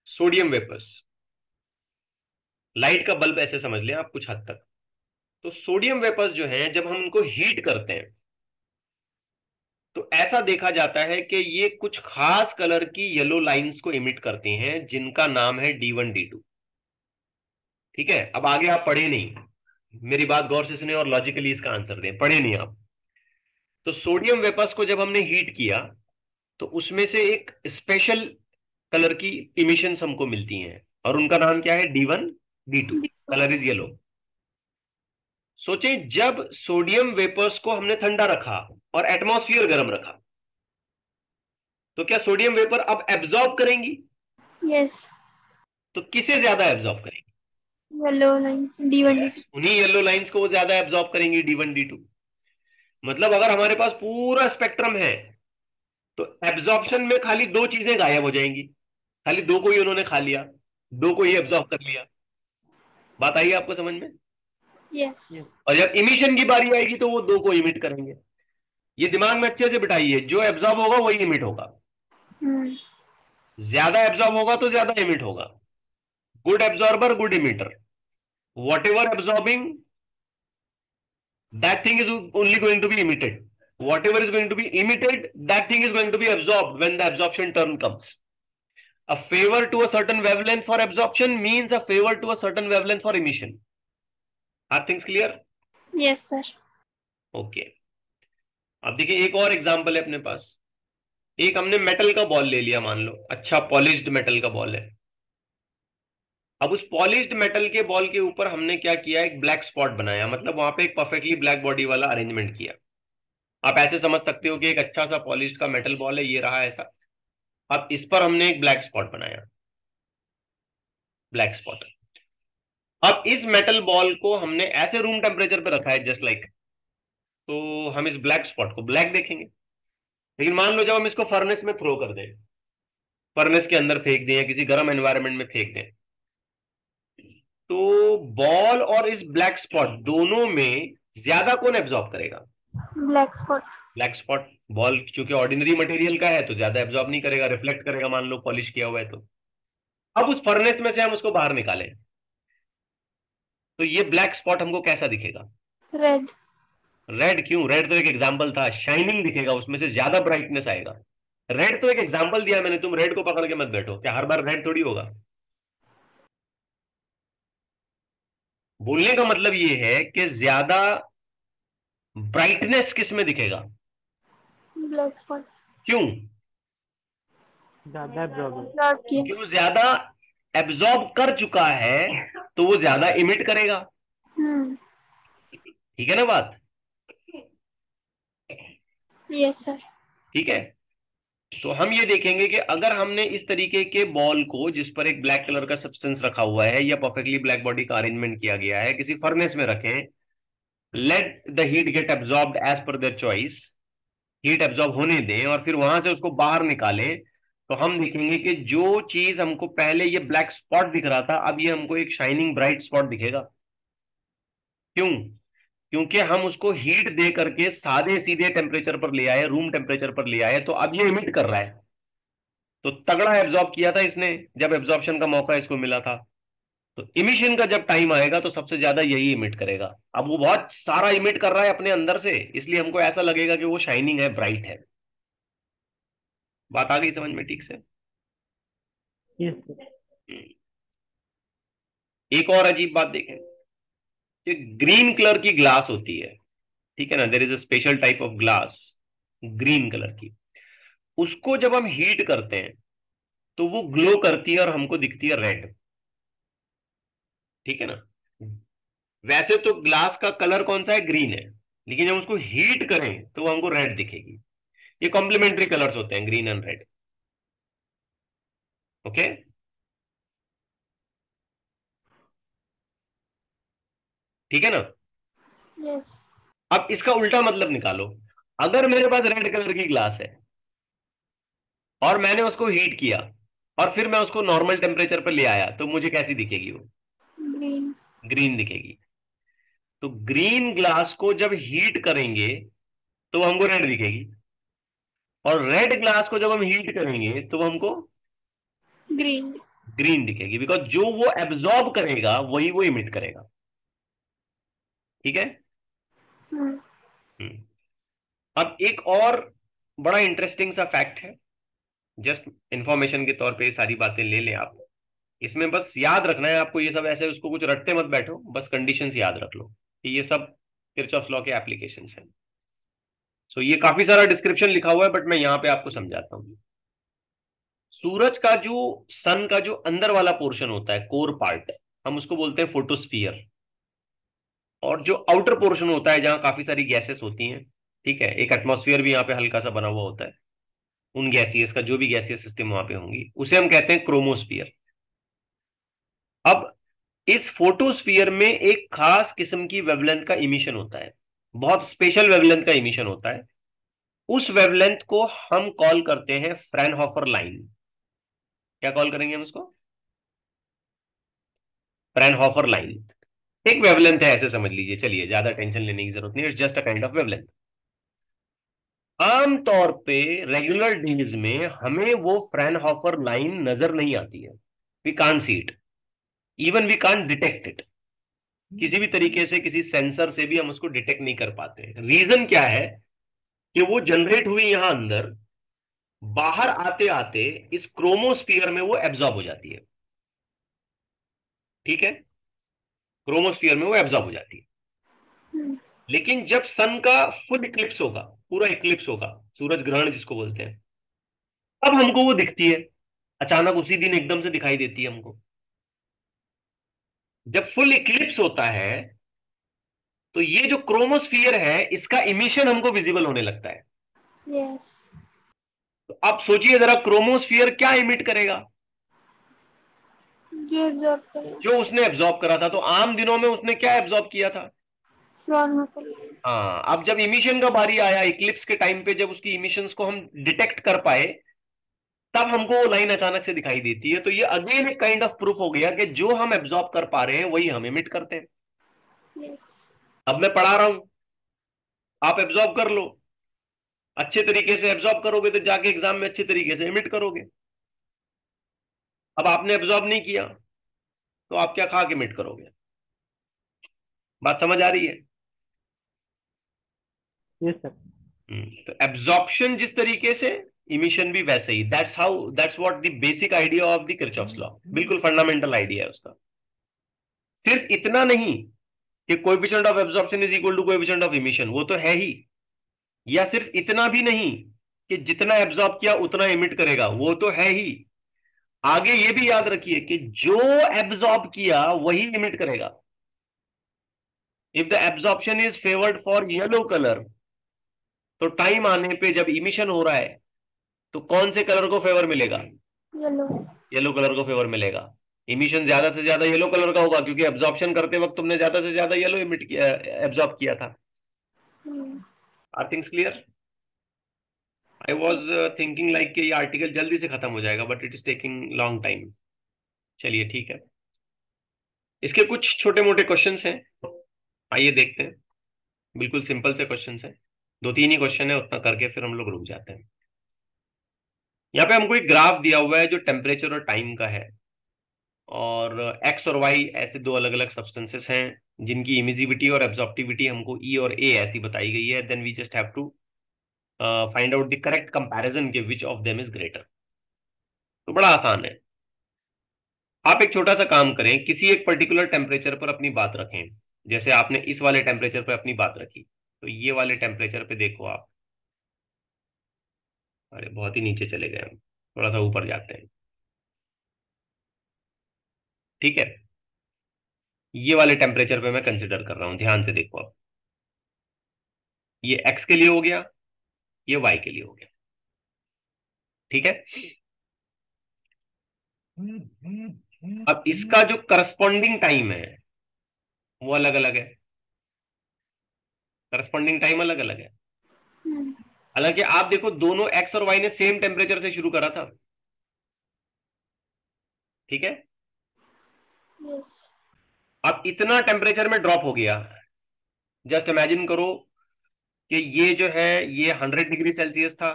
सोडियम वेपर्स, लाइट का बल्ब ऐसे समझ लें आप कुछ हद तक। तो सोडियम वेपर्स जो हैं, जब हम उनको हीट करते हैं तो ऐसा देखा जाता है कि ये कुछ खास कलर की येलो लाइंस को इमिट करती हैं, जिनका नाम है D1 D2। ठीक है, अब आगे आप पढ़े नहीं, मेरी बात गौर से सुने और लॉजिकली इसका आंसर दें, पढ़े नहीं आप। तो सोडियम वेपर्स को जब हमने हीट किया तो उसमें से एक स्पेशल कलर की इमिशंस हमको मिलती हैं, और उनका नाम क्या है? D1 D2। Colour is yellow. सोचें, जब सोडियम वेपर्स को हमने ठंडा रखा और एटमॉस्फेयर गर्म रखा, तो क्या सोडियम वेपर अब एब्जॉर्ब करेंगी? यस। तो किसे ज्यादा एब्जॉर्ब करेंगी? Yellow lines D1 yes, D2। उन्हीं येलो लाइंस को वो ज्यादा एब्जॉर्ब करेंगी, D1 D2। मतलब अगर हमारे पास पूरा स्पेक्ट्रम है तो एब्जॉर्प्शन में खाली दो चीजें गायब हो जाएंगी, खाली दो को ही उन्होंने खा लिया, दो को ही एब्जॉर्ब कर लिया। बात आई आपको समझ में? यस। और जब इमिशन की बारी आएगी तो वो दो को इमिट करेंगे। ये दिमाग में अच्छे से बिठाइए, जो एब्जॉर्ब होगा वही इमिट होगा। हम्म। ज्यादा एब्जॉर्ब होगा तो ज्यादा इमिट होगा। Good absorber, good emitter. What ever absorbing, that thing is only going to be emitted. Whatever is going to be emitted, that thing is going to be absorbed when the absorption turn comes. A favor to a certain wavelength for absorption means a favor to a certain wavelength for emission. Are things clear? Yes sir. Okay. अब देखिए, एक और example है अपने पास। एक हमने metal का ball ले लिया, मान लो अच्छा पॉलिश्ड मेटल का बॉल है। अब उस पॉलिश्ड मेटल के बॉल के ऊपर हमने क्या किया? एक ब्लैक स्पॉट बनाया, मतलब वहां पे एक परफेक्टली ब्लैक बॉडी वाला अरेंजमेंट किया। आप ऐसे समझ सकते हो कि एक अच्छा सा पॉलिश्ड का मेटल बॉल है, ये रहा ऐसा। अब इस पर हमने एक ब्लैक स्पॉट बनाया, ब्लैक स्पॉट। अब इस मेटल बॉल को हमने ऐसे रूम टेम्परेचर पे रखा है जस्ट लाइक, तो हम इस ब्लैक स्पॉट को ब्लैक देखेंगे। लेकिन मान लो जब हम इसको फर्नेस में थ्रो कर दें, फर्नेस के अंदर फेंक दें या किसी गर्म एनवायरनमेंट में फेंक दें, तो बॉल और इस ब्लैक स्पॉट दोनों में ज्यादा कौन एब्जॉर्ब करेगा? Black spot. Black spot. Ball चूंकि ऑर्डिनरी मटेरियल का है तो ज्यादा एब्जॉर्ब नहीं करेगा, रिफ्लेक्ट करेगा, मान लो पॉलिश किया हुआ है तो। अब उस फर्नेस में से हम उसको बाहर निकालें तो ये ब्लैक स्पॉट हमको कैसा दिखेगा? रेड। रेड क्यों? रेड तो एक एग्जाम्पल था, शाइनिंग दिखेगा, उसमें से ज्यादा ब्राइटनेस आएगा। रेड तो एक एग्जाम्पल दिया मैंने, तुम रेड को पकड़ के मत बैठो, क्या हर बार रेड थोड़ी होगा? बोलने का मतलब ये है कि ज्यादा ब्राइटनेस किस में दिखेगा? Black spot. क्यों? ज्यादा एब्जॉर्ब। ब्लॉक किया। क्योंकि वो ज्यादा एब्जॉर्ब कर चुका है तो वो ज्यादा इमिट करेगा। हम्म। ठीक है ना बात? Yes sir. ठीक है, तो हम ये देखेंगे कि अगर हमने इस तरीके के बॉल को, जिस पर एक ब्लैक कलर का सब्सटेंस रखा हुआ है या परफेक्टली ब्लैक बॉडी का अरेंजमेंट किया गया है, किसी फर्नेस में रखें, let the heat get absorbed as per their choice, heat absorb होने दें और फिर वहां से उसको बाहर निकालें, तो हम देखेंगे कि जो चीज हमको पहले ये ब्लैक स्पॉट दिख रहा था, अब ये हमको एक शाइनिंग ब्राइट स्पॉट दिखेगा। क्यों? क्योंकि हम उसको हीट दे करके सादे सीधे टेम्परेचर पर ले आए, रूम टेम्परेचर पर ले आए, तो अब ये इमिट कर रहा है। तो तगड़ा एब्जॉर्ब किया था इसने जब एब्जॉर्प्शन का मौका इसको मिला था, तो इमिशन का जब टाइम आएगा तो सबसे ज्यादा यही इमिट करेगा। अब वो बहुत सारा इमिट कर रहा है अपने अंदर से, इसलिए हमको ऐसा लगेगा कि वो शाइनिंग है, ब्राइट है। बात आ गई समझ में ठीक से? यस। एक और अजीब बात देखें, कि ग्रीन कलर की ग्लास होती है, ठीक है ना, there is a special type of glass, green colour की। उसको जब हम हीट करते हैं तो वो ग्लो करती है और हमको दिखती है रेड। ठीक है ना? वैसे तो ग्लास का कलर कौन सा है? ग्रीन है। लेकिन जब उसको हीट करें तो वो हमको रेड दिखेगी। ये कॉम्प्लीमेंट्री कलर्स होते हैं, ग्रीन एंड रेड। ओके, ठीक है ना। यस। अब इसका उल्टा मतलब निकालो। अगर मेरे पास रेड कलर की ग्लास है और मैंने उसको हीट किया और फिर मैं उसको नॉर्मल टेम्परेचर पर ले आया, तो मुझे कैसी दिखेगी वो? ग्रीन। ग्रीन दिखेगी। तो ग्रीन ग्लास को जब हीट करेंगे तो हमको रेड दिखेगी, और रेड ग्लास को जब हम हीट करेंगे तो हमको ग्रीन। ग्रीन दिखेगी, बिकॉज जो वो एब्जॉर्ब करेगा वही वो इमिट करेगा। ठीक है। हम्म। हम्म। अब एक और बड़ा इंटरेस्टिंग सा फैक्ट है, जस्ट इंफॉर्मेशन के तौर पे ये सारी बातें ले लें आप। इसमें बस याद रखना है आपको, ये सब ऐसे उसको कुछ रटते मत बैठो, बस कंडीशंस याद रख लो कि ये सब किरचॉफ लॉ के एप्लीकेशंस हैं। सो ये काफी सारा डिस्क्रिप्शन लिखा हुआ है, बट मैं यहाँ पे आपको समझाता हूँ। सूरज का जो, सन का जो अंदर वाला पोर्शन होता है, कोर पार्ट, हम उसको बोलते हैं फोटोस्फियर। और जो आउटर पोर्शन होता है, जहां काफी सारी गैसेस होती हैं, ठीक है, एक एटमॉस्फेयर भी यहाँ पे हल्का सा बना हुआ होता है, उन गैसियस का जो भी गैसियस सिस्टम वहां पे होंगी, उसे हम कहते हैं क्रोमोस्फियर। अब इस फोटोस्फियर में एक खास किस्म की वेवलेंथ का इमिशन होता है, बहुत स्पेशल वेवलेंथ का इमिशन होता है। उस वेवलेंथ को हम कॉल करते हैं फ्रैनहोफर लाइन। क्या कॉल करेंगे हम उसको? फ्रैनहोफर लाइन। एक वेवलेंथ है, ऐसे समझ लीजिए, चलिए ज्यादा टेंशन लेने की जरूरत नहीं, it's just a kind of wavelength. आमतौर पे रेगुलर डेज में हमें वो फ्रैनहोफर लाइन नजर नहीं आती है, we can't see it, even we can't detect it. किसी भी तरीके से, किसी सेंसर से भी हम उसको डिटेक्ट नहीं कर पाते। रीजन क्या है? कि वो जनरेट हुई यहां अंदर, बाहर आते आते इस क्रोमोस्फियर में वो एब्जॉर्ब हो जाती है। ठीक है, क्रोमोस्फियर में वो एब्जॉर्ब हो जाती है। हम्म। लेकिन जब सन का फुल इक्लिप्स होगा, पूरा इक्लिप्स होगा, सूरज ग्रहण जिसको बोलते हैं, तब हमको वो दिखती है। अचानक उसी दिन एकदम से दिखाई देती है हमको। जब फुल इक्लिप्स होता है तो ये जो क्रोमोस्फियर है, इसका इमिशन हमको विजिबल होने लगता है। यस। तो आप सोचिए जरा, क्रोमोस्फियर क्या इमिट करेगा? जो एब्जॉर्ब करेगा। जो उसने एब्जॉर्ब करा था। तो आम दिनों में उसने क्या एब्जॉर्ब किया था? फ्रॉनहोफर। हाँ, अब जब इमिशन का बारी आया, इक्लिप्स के टाइम पे जब उसकी इमिशंस को हम डिटेक्ट कर पाए, तब हमको वो लाइन अचानक से दिखाई देती है। तो ये अगेन एक काइंड ऑफ प्रूफ हो गया कि जो हम एब्जॉर्ब कर पा रहे हैं वही हम इमिट करते हैं। यस। अब मैं पढ़ा रहा हूं, आप एब्जॉर्ब कर लो, अच्छे तरीके से एब्जॉर्ब करोगे तो जाके एग्जाम में अच्छे तरीके से इमिट करोगे। अब आपने एब्जॉर्ब नहीं किया तो आप क्या खा के इमिट करोगे? बात समझ आ रही है? Yes sir. तो एब्जॉर्प्शन जिस तरीके से, इमिशन भी वैसे ही। That's how, that's what the basic idea of the Kirchhoff's law, बिल्कुल फंडामेंटल आइडिया है उसका। सिर्फ इतना नहीं कि coefficient of absorption is equal to coefficient of emission, वो तो है ही। या सिर्फ इतना भी नहीं कि जितना एब्जॉर्ब किया उतना इमिट करेगा, वो तो है ही। आगे ये भी याद रखिए कि जो एब्जॉर्ब किया वही इमिट करेगा। If the absorption is favoured for yellow colour, तो टाइम आने पे जब इमिशन हो रहा है तो कौन से कलर को फेवर मिलेगा? येलो। येलो कलर को फेवर मिलेगा। इमिशन ज्यादा से ज्यादा येलो कलर का होगा, क्योंकि एब्जॉर्प्शन करते वक्त तुमने ज्यादा से ज्यादा येलो इमिट किया, एब्जॉर्ब किया था। Hmm. Are things clear? I was thinking like कि ये आर्टिकल जल्दी से खत्म हो जाएगा, but it is taking long time. चलिए ठीक है, इसके कुछ छोटे मोटे क्वेश्चंस हैं, आइए देखते हैं। बिल्कुल सिंपल से क्वेश्चंस हैं, दो तीन ही क्वेश्चन है, उतना करके फिर हम लोग रुक जाते हैं। यहाँ पे हमको एक ग्राफ दिया हुआ है जो टेम्परेचर और टाइम का है, और एक्स और वाई ऐसे दो अलग अलग सब्सटेंसेस हैं जिनकी इमिजिविटी और एब्जॉर्प्टिविटी हमको ई और ए ऐसी बताई गई है। Then we just have to find out the correct comparison के which of them is greater. तो बड़ा आसान है। आप एक छोटा सा काम करें, किसी एक पर्टिकुलर टेम्परेचर पर अपनी बात रखें। जैसे आपने इस वाले टेम्परेचर पर अपनी बात रखी, तो ये वाले टेम्परेचर पे देखो आप, अरे बहुत ही नीचे चले गए हम, थोड़ा सा ऊपर जाते हैं। ठीक है, ये वाले टेम्परेचर पे मैं कंसिडर कर रहा हूं, ध्यान से देखो आप। ये एक्स के लिए हो गया, ये वाई के लिए हो गया। ठीक है। अब इसका जो करस्पॉन्डिंग टाइम है वो अलग अलग है, करस्पॉन्डिंग टाइम अलग अलग है। हम्म, हालांकि आप देखो दोनों एक्स और वाई ने सेम टेम्परेचर से शुरू करा था। ठीक है। यस। अब इतना टेम्परेचर में ड्रॉप हो गया, जस्ट इमेजिन करो कि ये जो है ये 100 डिग्री सेल्सियस था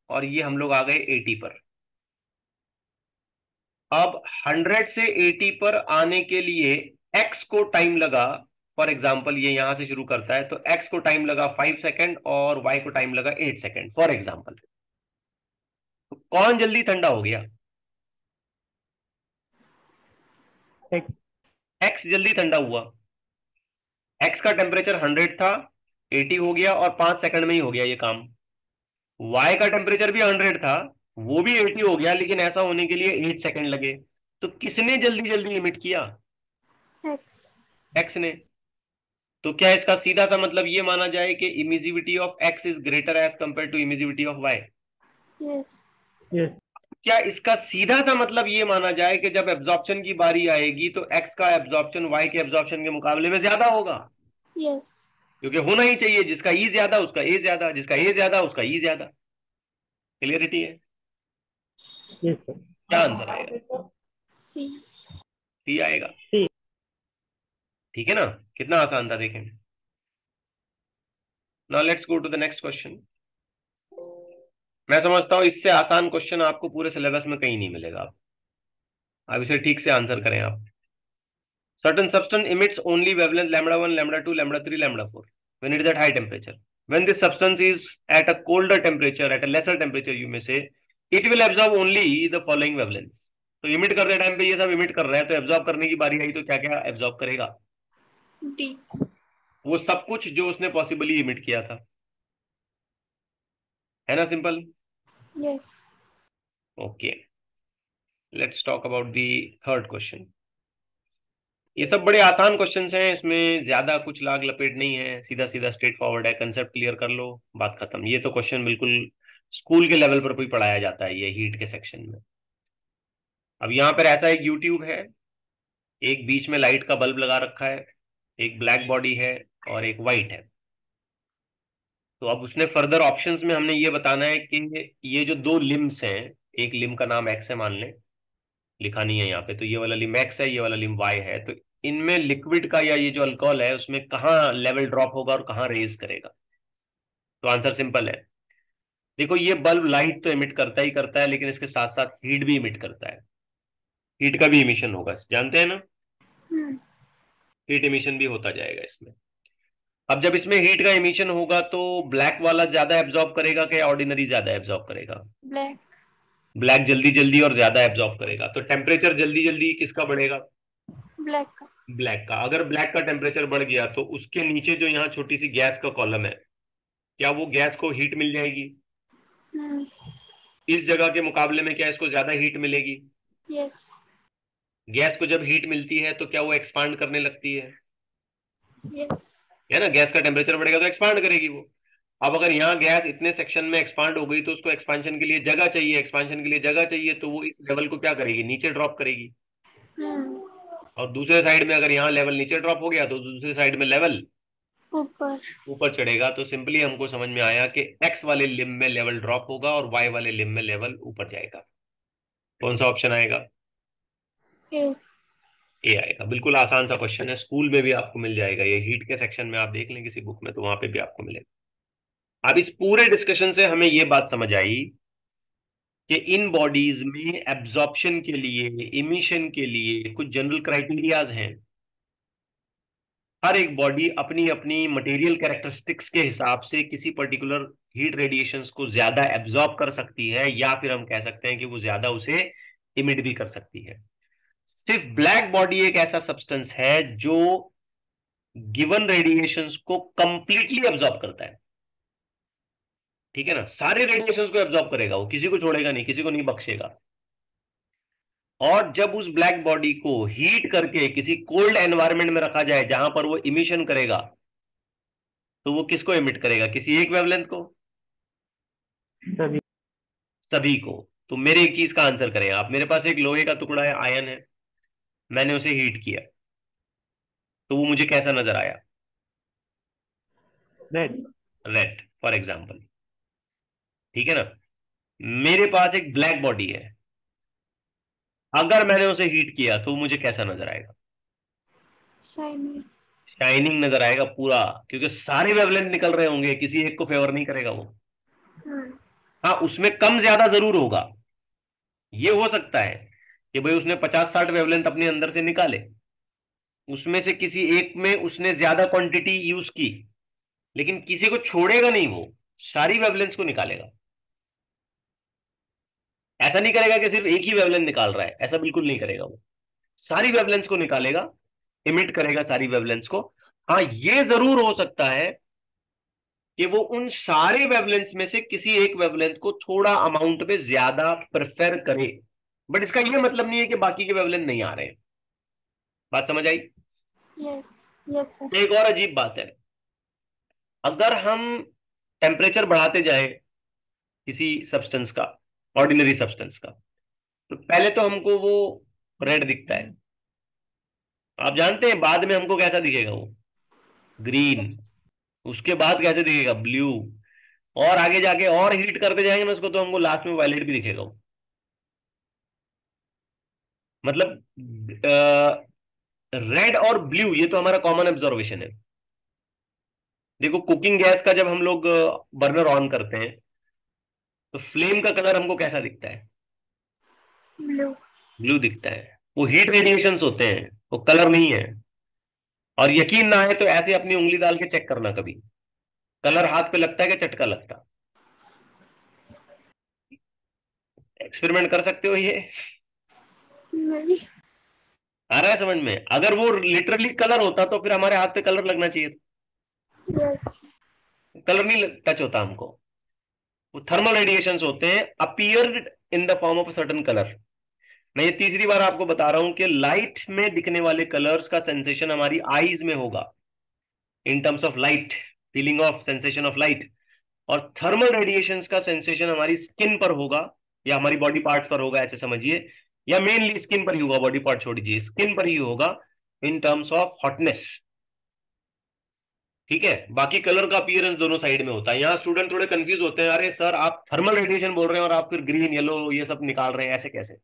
और ये हम लोग आ गए 80 पर। अब 100 से 80 पर आने के लिए एक्स को टाइम लगा, फॉर एग्जाम्पल ये यहां से शुरू करता है तो एक्स को टाइम लगा 5 सेकेंड और वाई को टाइम लगा 8 सेकेंड फॉर एग्जाम्पल। तो कौन जल्दी ठंडा हो गया? एक्स। एक्स जल्दी ठंडा हुआ। एक्स का टेम्परेचर 100 था, 80 हो गया और 5 सेकंड में ही हो गया ये काम। वाई का टेम्परेचर भी 100 था, वो भी 80 हो गया, लेकिन ऐसा होने के लिए 8 सेकंड लगे। तो किसने जल्दी जल्दी इमिट किया? एक्स। एक्स ने। तो क्या इसका सीधा सा मतलब ये माना जाए कि emissivity of X is greater as compare to emissivity of Y? Yes. Yes. क्या इसका सीधा सा मतलब ये माना जाए कि जब एब्जॉर्प्शन की बारी आएगी तो एक्स का एब्जॉर्प्शन वाई के एब्जॉर्प्शन के मुकाबले में ज्यादा होगा? यस। क्योंकि होना ही चाहिए, जिसका ई ज्यादा उसका ए ज्यादा, जिसका ए ज्यादा उसका ई ज्यादा। क्लियरिटी है? Yes sir. क्या आंसर आएगा? सी। सी आएगा। सी। ठीक है ना? कितना आसान था देखें। Now let's go to the next question. मैं समझता हूं इससे आसान क्वेश्चन आपको पूरे सिलेबस में कहीं नहीं मिलेगा। अब इसे ठीक से आंसर करें आप। Certain substance emits only wavelength lambda 1, lambda 2, lambda 3, lambda 4 when it is at high temperature. When this substance is at a colder temperature, at a lesser temperature, you may say, it will absorb only the following wavelengths. तो emit करते time पे ये सब emit कर रहा है, तो absorb करने की बारी आई तो क्या क्या एब्जॉर्ब करेगा? डी। वो सब कुछ जो उसने पॉसिबली इमिट किया था। है ना simple? Yes. Okay, let's talk about the third question. ये सब बड़े आसान क्वेश्चंस हैं, इसमें ज्यादा कुछ लाग लपेट नहीं है, सीधा सीधा स्ट्रेट फॉरवर्ड है, कंसेप्ट क्लियर कर लो, बात खत्म। ये तो क्वेश्चन बिल्कुल स्कूल के लेवल पर भी पढ़ाया जाता है ये हीट के सेक्शन में। अब यहाँ पर ऐसा एक यूट्यूब है, एक बीच में लाइट का बल्ब लगा रखा है, एक ब्लैक बॉडी है और एक वाइट है। तो अब उसने फर्दर ऑप्शंस में हमने ये बताना है कि ये जो दो लिम्स हैं, एक लिम का नाम एक्स है मान लें, लिखा नहीं है यहाँ पे, तो ये वाला लिम एक्स है, ये वाला लिम वाई है, तो इनमें लिक्विड का या ये जो अल्कोहल है उसमें कहाँ लेवल ड्रॉप होगा और कहाँ रेज करेगा? तो आंसर सिंपल है। देखो ये बल्ब लाइट तो इमिट करता ही करता है, लेकिन इसके साथ साथ हीट भी इमिट करता है। हीट का भी इमिशन होगा, जानते हैं ना? हम्म, हीट इमिशन भी होता जाएगा इसमें। अब जब इसमें हीट का इमिशन होगा तो ब्लैक वाला ज्यादा एब्जॉर्ब करेगा कि ऑर्डिनरी ज्यादा एब्जॉर्ब करेगा? ब्लैक। ब्लैक जल्दी जल्दी और ज्यादा एब्जॉर्ब करेगा, तो टेम्परेचर जल्दी जल्दी किसका बढ़ेगा? ब्लैक का। ब्लैक का। अगर ब्लैक का टेम्परेचर बढ़ गया तो उसके नीचे जो यहाँ छोटी सी गैस का कॉलम है, क्या वो गैस को हीट मिल जाएगी? हम्म, इस जगह के मुकाबले में क्या इसको ज्यादा हीट मिलेगी? यस। गैस को जब हीट मिलती है तो क्या वो एक्सपांड करने लगती यस। है ना? गैस का टेम्परेचर बढ़ेगा तो एक्सपांड करेगी वो। अब अगर यहाँ गैस इतने सेक्शन में एक्सपांड हो गई तो उसको एक्सपांशन के लिए जगह चाहिए, एक्सपांशन के लिए जगह चाहिए, तो वो इस लेवल को क्या करेगी? नीचे ड्रॉप करेगी। हम्म, और दूसरे साइड में अगर यहाँ लेवल नीचे ड्रॉप हो गया तो दूसरे साइड में लेवल ऊपर। ऊपर चढ़ेगा। तो सिंपली हमको समझ में आया कि एक्स वाले लिम में लेवल ड्रॉप होगा और वाई वाले लिम में लेवल ऊपर जाएगा। कौन सा ऑप्शन आएगा? ए। ए आएगा। बिल्कुल आसान सा क्वेश्चन है, स्कूल में भी आपको मिल जाएगा, ये हीट के सेक्शन में आप देख लें किसी बुक में तो वहां पे भी आपको मिलेगा। अब इस पूरे डिस्कशन से हमें ये बात समझ आई कि इन बॉडीज में एब्जॉर्प्शन के लिए, इमिशन के लिए कुछ जनरल क्राइटेरियाज हैं। हर एक बॉडी अपनी अपनी मटेरियल कैरेक्टरिस्टिक्स के हिसाब से किसी पर्टिकुलर हीट रेडिएशंस को ज्यादा एब्जॉर्ब कर सकती है, या फिर हम कह सकते हैं कि वो ज्यादा उसे इमिट भी कर सकती है। सिर्फ ब्लैक बॉडी एक ऐसा सब्सटेंस है जो गिवन रेडिएशंस को कंप्लीटली एब्जॉर्ब करता है। ठीक है ना? सारे रेडिएशंस को एब्जॉर्ब करेगा वो, किसी को छोड़ेगा नहीं, किसी को नहीं बख्शेगा। और जब उस ब्लैक बॉडी को हीट करके किसी कोल्ड एनवायरनमेंट में रखा जाए जहां पर वो इमिशन करेगा, तो वो किसको एमिट करेगा, किसी एक वेवलेंथ को, सभी। सभी को। तो मेरे एक चीज का आंसर करें आप, मेरे पास एक लोहे का टुकड़ा है, आयन है, मैंने उसे हीट किया, तो वो मुझे कैसा नजर आया, रेड। रेड फॉर एग्जाम्पल, ठीक है ना। मेरे पास एक ब्लैक बॉडी है, अगर मैंने उसे हीट किया तो मुझे कैसा नजर आएगा, शाइनी। शाइनिंग नजर आएगा पूरा, क्योंकि सारे वेवलेंथ निकल रहे होंगे, किसी एक को फेवर नहीं करेगा वो। हम्म। हाँ, उसमें कम ज्यादा जरूर होगा, ये हो सकता है कि भाई उसने 50-60 वेवलेंथ अपने अंदर से निकाले, उसमें से किसी एक में उसने ज्यादा क्वांटिटी यूज की, लेकिन किसी को छोड़ेगा नहीं वो, सारी वेवलेंथ को निकालेगा। ऐसा नहीं करेगा कि सिर्फ एक ही वेवलेंथ निकाल रहा है, ऐसा बिल्कुल नहीं करेगा वो, सारी वेवलेंथ को निकालेगा, इमिट करेगा सारी वेवलेंथ को। हाँ, ये जरूर हो सकता है कि वो उन सारे वेवलेंथ में से किसी एक वेवलेंथ को थोड़ा अमाउंट में ज्यादा प्रेफर करे, बट इसका ये मतलब नहीं है कि बाकी के वेवलेंथ नहीं आ रहे हैं। बात समझ आई। यस। Yes sir. एक और अजीब बात है, अगर हम टेम्परेचर बढ़ाते जाएं किसी सब्सटेंस का, ऑर्डिनरी सब्सटेंस का, तो पहले तो हमको वो रेड दिखता है, आप जानते हैं बाद में हमको कैसा दिखेगा वो, ग्रीन, उसके बाद कैसे दिखेगा, ब्लू, और आगे जाके और हीट करते जाएंगे ना उसको, तो हमको लास्ट में वायलेट भी दिखेगा वो। मतलब रेड और ब्लू ये तो हमारा कॉमन ऑब्जर्वेशन है। देखो, कुकिंग गैस का जब हम लोग बर्नर ऑन करते हैं, तो फ्लेम का कलर हमको कैसा दिखता है, ब्लू। ब्लू दिखता है, वो हीट रेडिएशंस होते हैं, वो कलर नहीं है। और यकीन ना आए तो ऐसे अपनी उंगली डाल के चेक करना कभी, कलर हाथ पे लगता है कि चटका लगता, एक्सपेरिमेंट कर सकते हो ये। नहीं। आ रहा है समझ में, अगर वो लिटरली कलर होता तो फिर हमारे हाथ पे कलर लगना चाहिए, यस। कलर नहीं टच होता हमको। वो थर्मल रेडिएशंस होते हैं, appeared in the form of certain colour. मैं ये तीसरी बार आपको बता रहा हूं कि लाइट में दिखने वाले कलर्स का सेंसेशन हमारी आईज में होगा, in terms of light, feeling of sensation of light. और थर्मल रेडिएशंस का सेंसेशन हमारी स्किन पर होगा, या हमारी बॉडी पार्ट्स पर होगा, ऐसे समझिए, या मेनली स्किन पर ही होगा, बॉडी पार्ट छोड़ दीजिए, स्किन पर ही होगा, इन टर्म्स ऑफ हॉटनेस। ठीक है, बाकी कलर का अपीयरेंस दोनों साइड में होता है। यहाँ स्टूडेंट थोड़े कंफ्यूज होते हैं, अरे सर आप थर्मल रेडिएशन बोल रहे हैं और आप फिर ग्रीन येलो ये सब निकाल रहे हैं, ऐसे कैसे।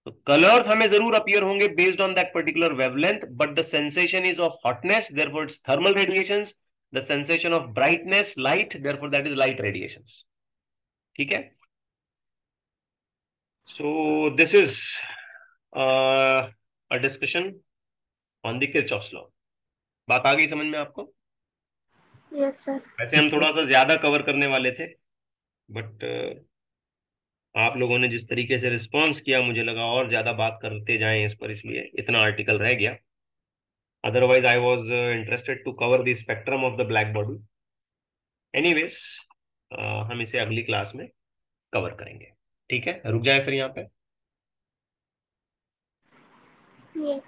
तो कलर्स हमें जरूर अपीयर होंगे based on that particular wavelength, but the sensation is of hotness, therefore it's thermal radiations. The sensation of brightness light, therefore that is light radiations. ठीक है, सो this is a discussion on the Kirchhoff's law. बात आ गई समझ में आपको। Yes sir. वैसे हम थोड़ा सा ज्यादा कवर करने वाले थे, बट आप लोगों ने जिस तरीके से रिस्पॉन्स किया, मुझे लगा और ज्यादा बात करते जाएं इस पर, इसलिए इतना आर्टिकल रह गया। Otherwise I was interested to cover the spectrum of the black body. Anyways, हम इसे अगली क्लास में कवर करेंगे। ठीक है, रुक जाए फिर यहाँ पे। यस।